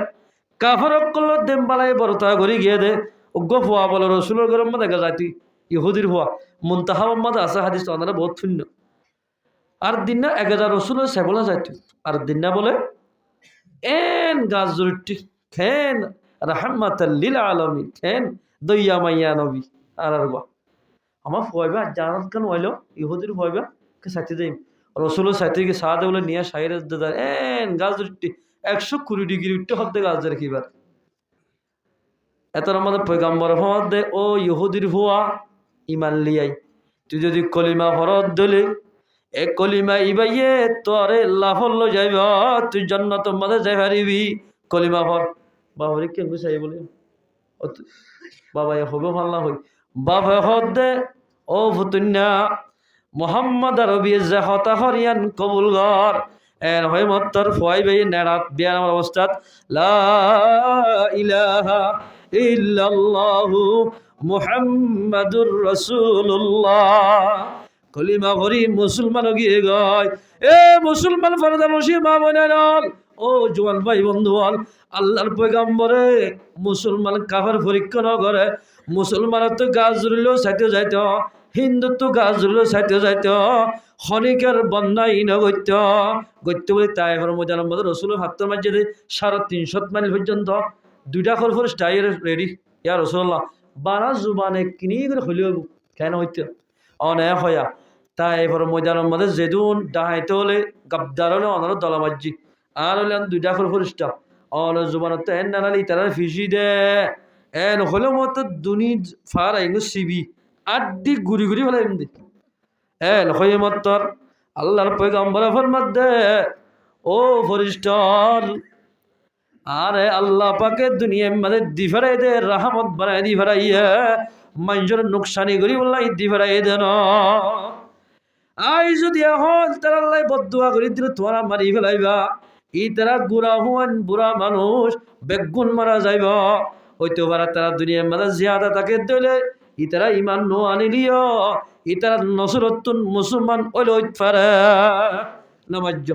কাফরক করল দেম বালাই বরতা করে গিয়ে দে অজ্ঞ হওয়া বলে রসুলের গরম দেখা যায় তুই ইহুদির হওয়া মুনতাহা মোহাম্মদ আছে হাদিস তো আমাদের বহুত শূন্য আর দিন না 1000 রসুলের সেবলা যায় তুই আর দিন না বলে এন গাছ জরুরি খেন রাহমাতাল্লিল আলামিন খেন দইয়া মাইয়া নবী আর বা আমার ফয়বা জানাত কেন হইল ইহুদির ফয়বা কে সাথে যাই রসুলের সাথে গিয়ে সাদে বলে নিয়ে সাইরে এন গাছ জরুরি 120 ডিগ্রি উঠতে হতে গাছ ধরে কিবার এত আমাদের পয়গাম্বর হওয়ার দে ও ইহুদির হওয়া ইমান লিয়াই তুই যদি কলিমা হরত দিলে এ কলিমা ইবাইয়ে তোরে লাফল যাইব তুই জান্নাত মাঝে যাই পারিবি কলিমা ভর বাবারে কে গুছাই বলে বাবা হবে ভাল্লা হই বাবা হদ দে ও ভুতুন্যা মোহাম্মদ আরবি যে হতা হরিয়ান কবুল গর এর হয় মত্তর ফয় বাই নেড়াত বিয়ার আমার অবস্থাত লা ইলাহা ইল্লাল্লাহু মুহাম্মাদুর রাসূলুল্লাহ কলিমা ভরি মুসলমান গিয়ে গয় এ মুসলমান ফরদা মসি মা বোনেরাল ও জোয়ান ভাই বন্ধু হল আল্লাহর পয়গাম্বরে মুসলমান কাফের পরীক্ষা ন করে মুসলমানের তো গাছ জুড়লেও চাইতে যাইত হিন্দুত্ব গাছ জুড়লেও চাইতে যাইত খনিকের বন্যাই নগত্য গত্য বলে তাই মজার মধ্যে রসুলের হাতের মাঝে 350 মাইল পর্যন্ত 2টা খরফর স্টাইল রেডি ইয়া রসুল্লাহ 12 জুবানে কিনি করে হইলেও কেন হইতে অনে হয়া তাই মজার মধ্যে যেদুন ডাহাইতে হলে গাবদার হলে অনার দলামাজি আর হলে 2টা খরফর স্টাফ অন জুবানত এন নানালি তারা ফিসি দে এন হলেও মতো দুনি ফার আইন সিবি আড্ডি ঘুরি ঘুরি হলে এমনি এন হয়ে মত্তর আল্লাহর পয়গাম্বর ফরমাত দে ও ফরিস্টল আরে আল্লাহ পাকে দুনিয়ার মধ্যে দি ফেরাই দে রাহমত বানাই দি ফেরাইয়া মানুষের নুকসানি করি বললাই দি ফেরাই দে না আই যদি এখন তারা আল্লাহ বদুয়া করি দিলে তোমার মারি ফেলাইবা ই তারা গুড়া হুয়ান বুড়া মানুষ বেগুন মারা যাইব হইতে পারে তারা দুনিয়ার মধ্যে জিয়াদা তাকে দিলে ই তারা ইমান নো আনিলিও ই তারা নসরতুন মুসলমান ওইল পারে নামাজ্য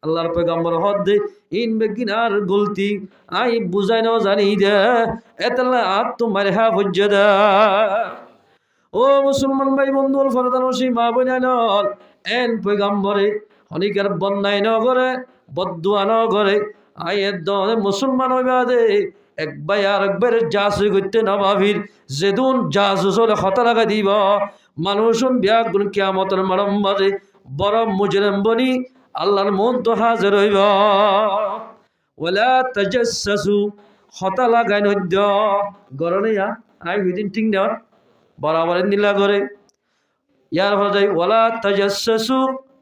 আল্লাহর পয়গাম্বর হদ দে ইন বেগিনার গলতি আই বুঝাই নাও জানি দে এতলা আত তোমার হ্যাঁ ভজ্য দে ও মুসলমান ভাই বন্ধু ফরদানসী মা বোনাল এন পয়গাম্বরে হনিকার বন্যায় ন করে বদুয়া ন করে আই দে মুসলমান হইবা দে এক ভাই আর একবার জাসুই করতে না ভাবির যেদুন জাসু চলে হতা লাগা দিব মানুষ বিয়া গুণ কিয়ামতের মারম বাজে বড় মুজরিম বনি আল্লাহর মন তো হাজির হইব ওয়ালা তাজাসসু হতা লাগাই নদ্য গরনে আই হইদিন ঠিক না বরাবর নীলা করে ইয়ার হয়ে যায় ওয়ালা তাজাসসু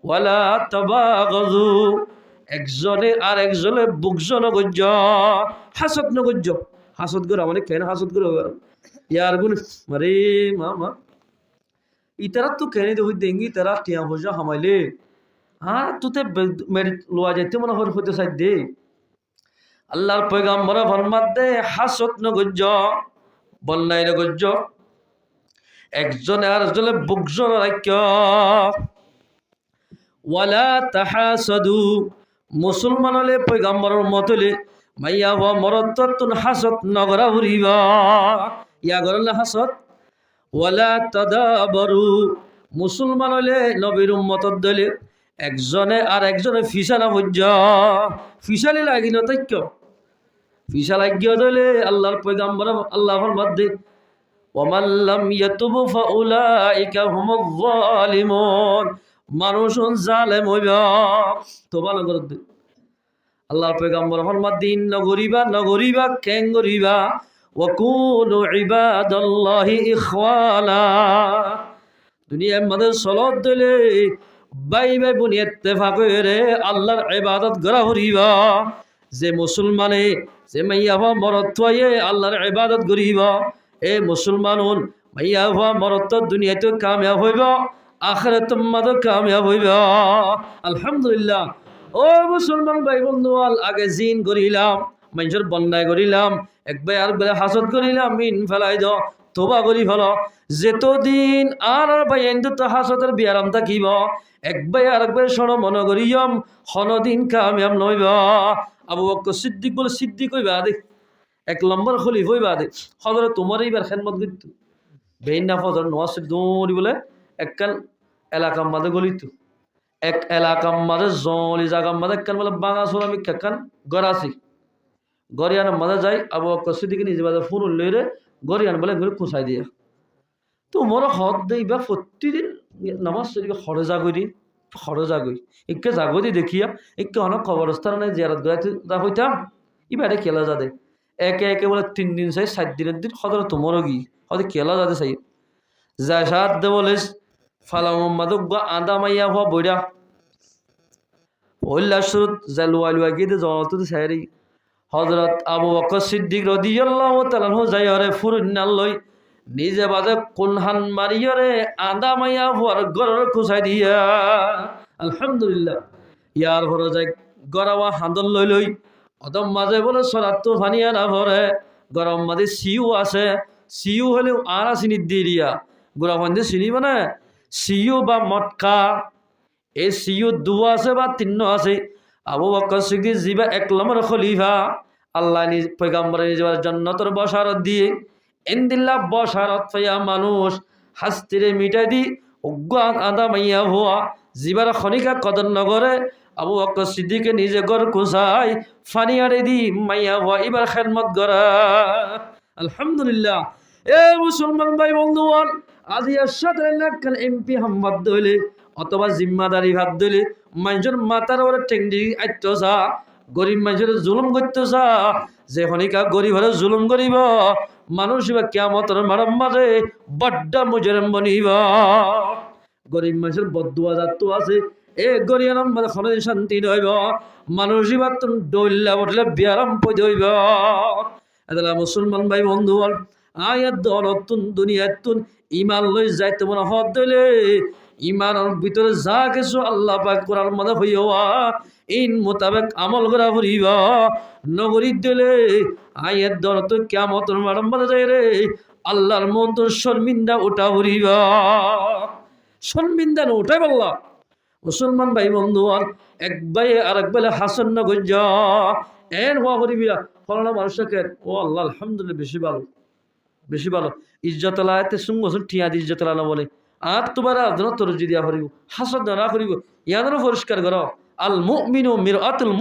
ওয়ালা তাবাগাযু একজনে আর একজনে বুকজন গজ্জ হাসদ নগজ্জ হাসদ করে মানে কেন হাসদ করে ইয়ার গুণ আরে মামা ইতারা তো কেনে দেখি দেঙ্গি তারা টিয়া পয়সা হামাইলে হ্যাঁ তোতে মেরিট লোয়া যাইতে মনে হইতে চাই দে আল্লাহর পয়গাম্বর ফরমাত দে হাসত নগজ্য বন্যায় নগজ্য একজনে আর জলে বুকজন রাখ্য ওয়ালা তাহাসাদু মুসলমান হলে পয়গাম্বরের মতলে মাইয়া হওয়া মরত্তুন হাসত নগরা উড়িবা ইয়া গরলে হাসত ওয়ালা তাদাবারু মুসলমান হলে নবীর উম্মতর দলে একজনে আর একজনে ফিসানা হজ্জ ফিসালি লাগিল তৈক্য ফিসা লাগিয়ে দলে আল্লাহর পয়গাম্বর আল্লাহর মধ্যে ওমান লাম ইয়াতুবু ফাউলাইকা হুমুয যালিমুন মানুষ জালেম হইবা তোবা নগর আল্লাহর পয়গাম্বর ফরমাত দিন নগরিবা কেন গরিবা ওয়াকুনু ইবাদাল্লাহি ইখওয়ানা দুনিয়ার মধ্যে সলত দিলে বাই বুনি ইত্তেফাক করে আল্লাহর ইবাদত করা হরিবা যে মুসলমানে যে মাইয়া হওয়া মরত আল্লাহর ইবাদত করিবা এ মুসলমানুন মাইয়া হওয়া মরত দুনিয়াতে কামিয়াব হইব আখিরাত মধ্যে কামিয়াব হইব আলহামদুলিল্লাহ ও মুসলমান ভাই বন্ধু আগে জিন করিলাম মানুষের বন্যায় করিলাম একবার আর বেলা হাসত করিলাম মিন ফেলাই দ তোবা করি ফেল যেতদিন আর ভাই তো হাসতের বিয়ারাম থাকিব একবার আর একবার শোনো মনে করিয়াম হনদিন কামিয়াম নইব আবু বকর সিদ্দিক বলে সিদ্দিক হইবা দেখ 1 নম্বর খলিফ হইবা দেখ হজরে তোমার এইবার খেদমত করতো বেইনা ফজর নওয়াজ দৌড়ি বলে একখান এলাকার মাঝে গলিত এক এলাকার মাঝে জলি জায়গার মাঝে একখান বলে বাঙা সোল আমি একখান গড়াছি গরিয়ানের মাঝে যাই আবু বকর সিদ্দিক নিজে বাজে ফুল লইরে গরিয়ান বলে এগুলো খুঁচাই দিয়া তো মোর হদ দেইবা প্রতিদিন নামাজ শরীফ খরচ জাগই একে জাগদি দেখিয়া একে অনেক কবরস্থান নাই জিয়ারত গড়াইতে যা হইতাম ইবারে খেলা যাদে একে একে বলে 3 দিন চাই 7 দিনের দিন সদর তোমারও গি হয়তো খেলা যাতে চাই যায় সাত দে বলে ফালা মোহাম্মদ আদা মাইয়া হওয়া বইরা ওইলা শুরুত যা লুয়া গিয়ে দে জনতো সাইরি হজরত আবু বকর সিদ্দিক রাদিয়াল্লাহু তাআলা যাই আরে ফুরুন্নাল লই নিজে বাজে কোনহান মারিয়রে আদা মাইয়া হওয়ার গড়ের খুঁচাই দিয়া আলহামদুলিল্লাহ ইয়ার ঘরে যাই গড়াওয়া হাঁদল লই অদম মাঝে বলে সরাত ফানিয়া না ভরে গরম মাঝে সিউ আছে সিউ হলেও আর চিনি দিয়ে দিয়া গোড়া ফান্দি চিনিব না সিউ বা মটকা এই সিউ 2 আছে বা 3 আছে আবু বকর সিদ্দিক জিবা 1 নম্বর খলিফা আল্লাহ নিজ পয়গম্বরের নিজের জান্নাতের বশারত দিয়ে ইনদিল্লাহ বশারত পাইয়া মানুষ হাস্তিরে মিটাই দি উগ্র আদা মাইয়া হওয়া জিবার খনিকা কদর নগরে আবু বকর সিদ্দিকে নিজে গড় কুসাই ফানি আড়ে দি মাইয়া হওয়া এবার খেদমত করা আলহামদুলিল্লাহ এ মুসলমান ভাই বন্ধুগণ আজি এর সাথে লাগান এমপি হাম্মদ দইলে অথবা জিম্মাদারি ভাত দইলে মানুষের মাথার ওরে টেংডি আইতসা গরিব মানুষের জুলুম করতেছা যে খনিকা গরিব হলে জুলুম করিব মানুষ বা কিয়ামতের মারম মাঝে বড্ডা মুজরিম বনিব গরিব মানুষের বদুয়া জাত আছে এ গরিয়া নাম্বার খনে শান্তি নইব মানুষ এবার তুমি ডইলা উঠলে বিয়ারাম পই দইব এদলা মুসলমান ভাই বন্ধু আয়াত দনতুন দুনিয়াতুন ইমান লই যাইতে মনে হদ দইলে ইমানের ভিতরে যা কিছু আল্লাহ পাক কোরআন মধ্যে হইয়া ইন মোতাবেক আমল করা ফুরিব নগরী দিলে আয়াত দনত কিয়ামতের মাঠে মধ্যে যাই রে আল্লাহর মন তোর শর্মিন্দা উঠা ফুরিব শর্মিন্দা উঠাই বললা মুসলমান ভাই বন্ধু এক ভাই আর এক বেলা হাসন না গঞ্জ এন হওয়া করিবিয়া ফলানা মানুষকে ও আল্লাহ আলহামদুলিল্লাহ বেশি ভালো ইজ্জতলা এতে সুঙ্গ ঠিয়া দি ইজ্জতলা না বলে আর তোমার তোর দিয়া করিব হাসন না করিব ইয়াদেরও পরিষ্কার কর আল মুমিনু মিরআতুল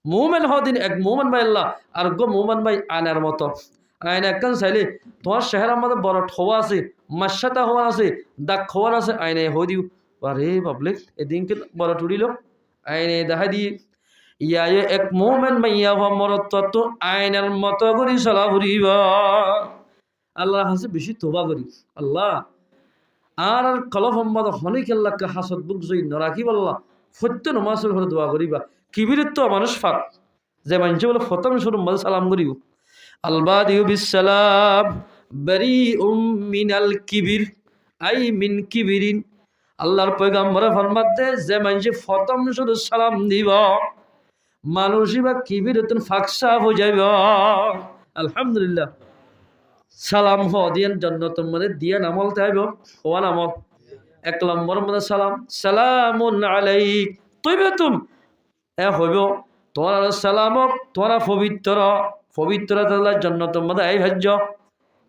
মুমিন হদিন এক মুমিন ভাই আল্লাহ আর গো মুমিন ভাই আয়নার মতো আয়না একখান চাইলে তোমার চেহারার মধ্যে বড় ঠোয়া আছে মাসাতা হওয়া আছে দাগ খোয়ার আছে আয়নায় হয়ে দিও আরে বাবলে এদিনকে বড় টুরিল আইনে দেখা দিয়ে ইয়া এক মোমেন মাইয়া মরত তো আইনের মতো করি চলা ফুরিব আল্লাহ হাসে বেশি তোবা করি আল্লাহ আর কলফ সম্বাদ হনিক আল্লাহকে হাসত বুক জয়ী নরাখিব আল্লাহ সত্য নমাজের ঘরে দোয়া করিবা কিবিরত্ব মানুষ ফাঁক যে মানুষ বলে ফতম শুরু মাঝে সালাম করিব আলবাদিউ বিসালাম বারি মিনাল কিবির আই মিন কিবিরিন আল্লাহর পয়গম্বরে ফরমাতে যে মানুষ প্রথম শুধু সালাম দিব মানুষই বা কিবিরতুন ফাকসা হয়ে যাইব আলহামদুলিল্লাহ সালাম দিয়েন জন্নতের মধ্যে দিয়ে আমল চাইব ওয়ান আমল এক নম্বর মধ্যে সালাম সালামুন আলাইক তৈবেতুম হইব তোমার সালামক তোমার পবিত্র তাল্লাহ জন্নতের মধ্যে আই ভাজ্য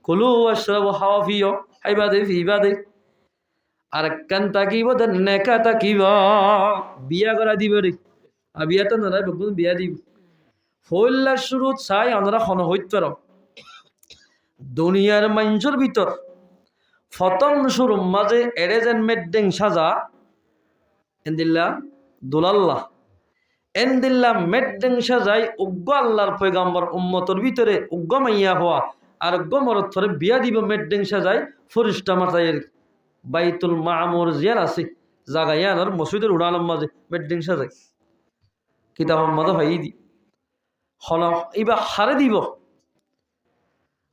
কুলু আশরাবু হাওয়াফিও আইবাদে ফিবাদে আর কান তাকিব নেকা তাকিব বিয়া করা দিব রে আর বিয়া তো নয় বকুন বিয়া দিব ফইল্লা শুরু চাই আমরা খন হইতর দুনিয়ার মানুষের ভিতর ফতন শুরু মাঝে এড়ে যেন মেড্ডেং সাজা এন্দিল্লা দুলাল্লাহ এন্দিল্লা মেড্ডেং সাজাই উগ্র আল্লাহর পয়গাম্বর উম্মতর ভিতরে উগ্র মাইয়া হওয়া আর গমরত ধরে বিয়া দিব মেড্ডেং সাজাই ফরিস্তা মাতাইয়ের বাইতুল মামুর জিয়ার আছে জাগাইয়ানোর মসজিদের উড়ানোর মাঝে মেড্ডেং সাজাই কিতাব মাদা ভাই দি হল এইবার হারে দিব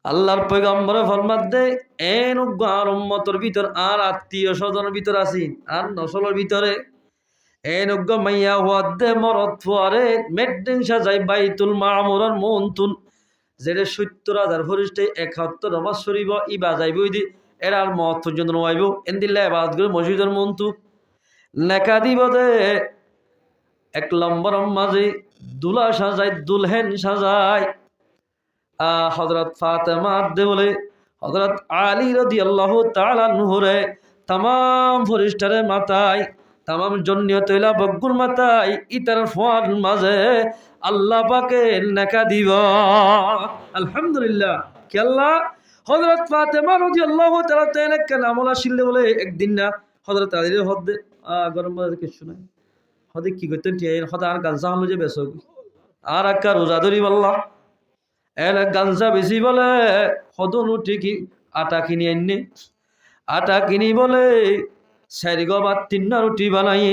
আল্লাহর পয়গম্বরে ফরমাত দে এন আর উম্মতর ভিতর আর আত্মীয় স্বজনের ভিতর আছি আর নসলের ভিতরে এন মাইয়া হওয়ার দে মরত ফুয়ারে মেড্ডেং সাজাই বাইতুল মামুরের মন্তুন যেটা ৭০,০০০ ফরিস্তে ৭১ নামাজ শরীব ই বাজাইব দি এরার মত পর্যন্ত নোয়াইব এন্দিল্লা এবাদ করে মসজিদের মন্তু নেকা দিব দে এক নম্বর মাঝে দুলা সাজাই দুলহেন সাজাই হযরত ফাতেমা দে বলে হযরত আলী রাদিয়াল্লাহু তাআলা আনহুরে তাম ফরিস্তারে মাথায় তাম জন্নিয়ত হইলা বগ্গুর মাথায় ইতার ফোয়ার মাঝে আল্লাহ পাকে নেকা দিব আলহামদুলিল্লাহ কি আল্লাহ হযরত ফাতেমা রাদিয়াল্লাহু তাআলা তেনে কেন আমলা শিললে বলে একদিন না হযরত আলীর হদে গরম বাজার কিছু নাই হদে কি করতেন টিয়াই হদা আর গাঞ্জা হলো যে বেসো আর একটা রোজা ধরি বললা এলে গাঞ্জা বেশি বলে হদনু ঠিকই আটা কিনি আননি আটা কিনি বলে চারি গো বা ৩ রুটি বানাই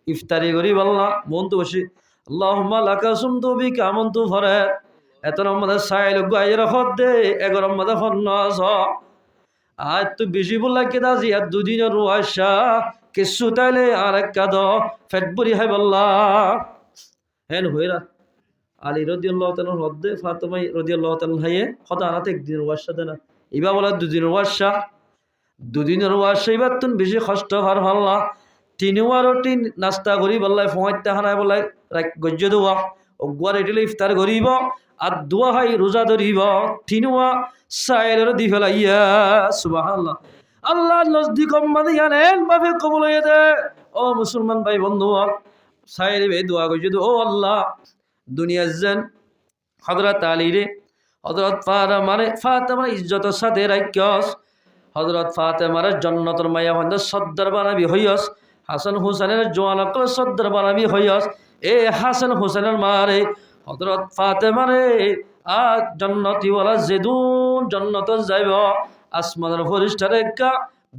ইফতারি করি বললা মন তো বসে আল্লাহুম্মা লাকা সুমতু বিকা আমনতু ফরে এত রহমদের সাইল গায়ের হদে ১১ মধ্যে হন্নাস আর তো বেশি বললা কেদা জিয়া দুদিনের রুয়াশা কিছু তাইলে আর এক কাদ ফেট বুড়ি হয় বললা হেন হইরা আলী রাদিয়াল্লাহু তাআলা হদে ফাতেমা রাদিয়াল্লাহু তাআলা হাইয়ে হদা আনাতে একদিনের ওয়াশা দেনা ইবা বলা দুদিনের ওয়াশা দুদিনের ওয়াশা এবার তুমি বেশি কষ্ট হর হল্লা ৩ রুটি নাস্তা করি বললাই ফোঁয়াইতে হানায় বললাই গজ্য দেওয়া অগুয়ার এটিলে ইফতার করিব আর দোয়া হয় রোজা ধরিব ৩ সাইলের দি ফেলাইয়া সুবহানাল্লাহ আল্লাহ নজদিক মানে জানেন ভাবে কবুল হয়ে দে ও মুসলমান ভাই বন্ধু সাইলে বে দোয়া করছে ও আল্লাহ দুনিয়ার যেন হযরত আলী রে হযরত ফাতেমার ইজ্জতের সাথে রাখিস হযরত ফাতেমার জান্নাতের মায়া হন্দ সদ্দার বানাবি হইয়স হাসান হুসেনের জোয়ান অকল সদ্দার বানাবি হইয়স এ হাসান হুসেনের মারে হযরত ফাতেমারে আর জান্নাতিওয়ালা যেদুন জান্নাত যাইব আসমানের ফরিস্তারে কা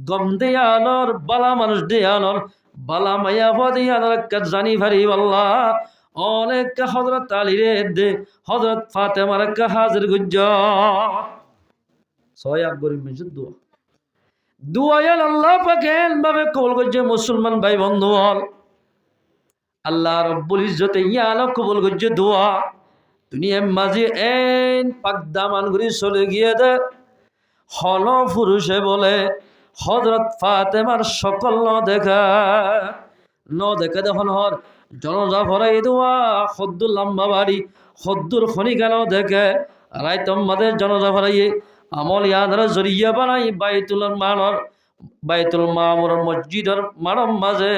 গম দেয়ানোর বালা মানুষ দেয়ানোর বালা মায়া হদিয়ানোর কা জানি ভারি আল্লাহ অনেক হযরত আলী রে দে হযরত ফাতেমার কা হাজির গুজ্জ ছয় গরিব মানুষের দোয়া দুয়ায়াল আল্লাহ পাকে ভাবে কবুল করছে মুসলমান ভাই বন্ধু আল্লাহ রব্বুল ইজ্জতে ইয়ালো কবুল করছে দোয়া দুনিয়ার মাঝে এন পাক দামান করে চলে গিয়ে দে হল পুরুষে বলে হযরত ফাতেমার সকল ন দেখা দেখুন হর জনজা ভরাই দোয়া খদ্দুর লম্বা বাড়ি খদ্দুর খনি কেন দেখে রাইতম মাদে জনজা ভরাইয়ে আমল ইয়াদার জরিয়া বানাই বাইতুল মামুর মসজিদের মারম মাঝে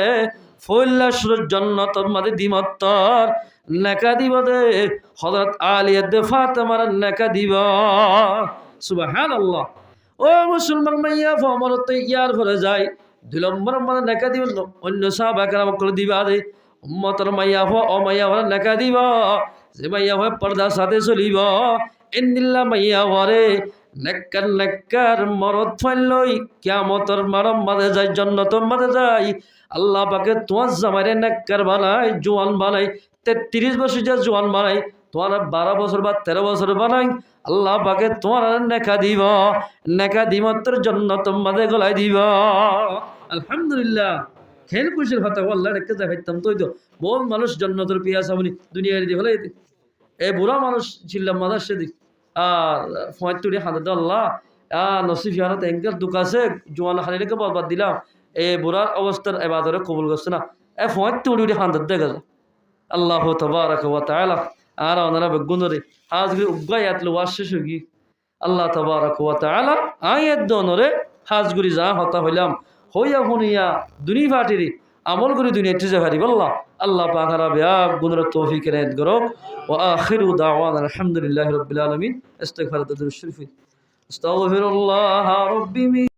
ফইল্লা সুর জন্নতর মাঝে দিমত্তর নেকা দিব দে হযরত আলী দে ফাতেমার নেকা দিব সুবহানাল্লাহ ও মুসলমান মাইয়া ফমরত ইয়ার ভরে যায় ২ নম্বর মানে নেকা দিব অন্য সাহাবা কেরাম করে দিবা দে উম্মতের মাইয়া হো ও মাইয়া হো নেকা দিব যে মাইয়া হো পর্দার সাথে চলিব ইন্দিল্লা মাইয়া হরে নেককার মরদ ফাইলই কিয়ামতের মারম মাঝে যায় জান্নাতের মাঝে যায় আল্লাহ পাকে তোমার জামাইরে নেককার বানাই জোয়ান বানাই ৩৩ বছর যে জোয়ান বানাই তোমার 12 বছর বা 13 বছর বানাই আল্লাহ পাকে তোমার নেকা দিব, নেকা দিমতের জন্য তোমাদের গলায় দিব। আলহামদুলিল্লাহ। খেল খুশির কথা আল্লাহ রেখে দেখাইতাম তো বহুত মানুষ জন্নতের পিয়াস আপনি দুনিয়ার দিয়ে ফেলাই এই বুড়া মানুষ ছিলাম মাদার সেদিক আর ফয়তুরি হাতে আল্লাহ নসিফ ইয়ানত এঙ্কেল দুঃখ আছে জোয়ান হারিকে বরবাদ দিলাম এই বুড়ার অবস্থার এবাদরে কবুল করছে না এ ফয়তুরি হাতে দেখা যায় আল্লাহ তাবারাক ওয়া তাআলা আর ওনারা বেগুনরে হাজগি উগায়াত লওয়া শেষ হই আল্লাহ তাবারাক ওয়া তাআলা আয়াত দনরে হাজগুরি যা হতা হইলাম হইয়া হুনিয়া দুনি ফাটিরি আমল করি দুনিয়াতে যে হারি আল্লাহ আল্লাহ পাক বিয়া গুনর তৌফিক এনায়েত করো ওয়া আখিরু দাওয়ানা আলহামদুলিল্লাহি রাব্বিল আলামিন ইস্তিগফার তাদরুশ শরীফ আস্তাগফিরুল্লাহ রাব্বি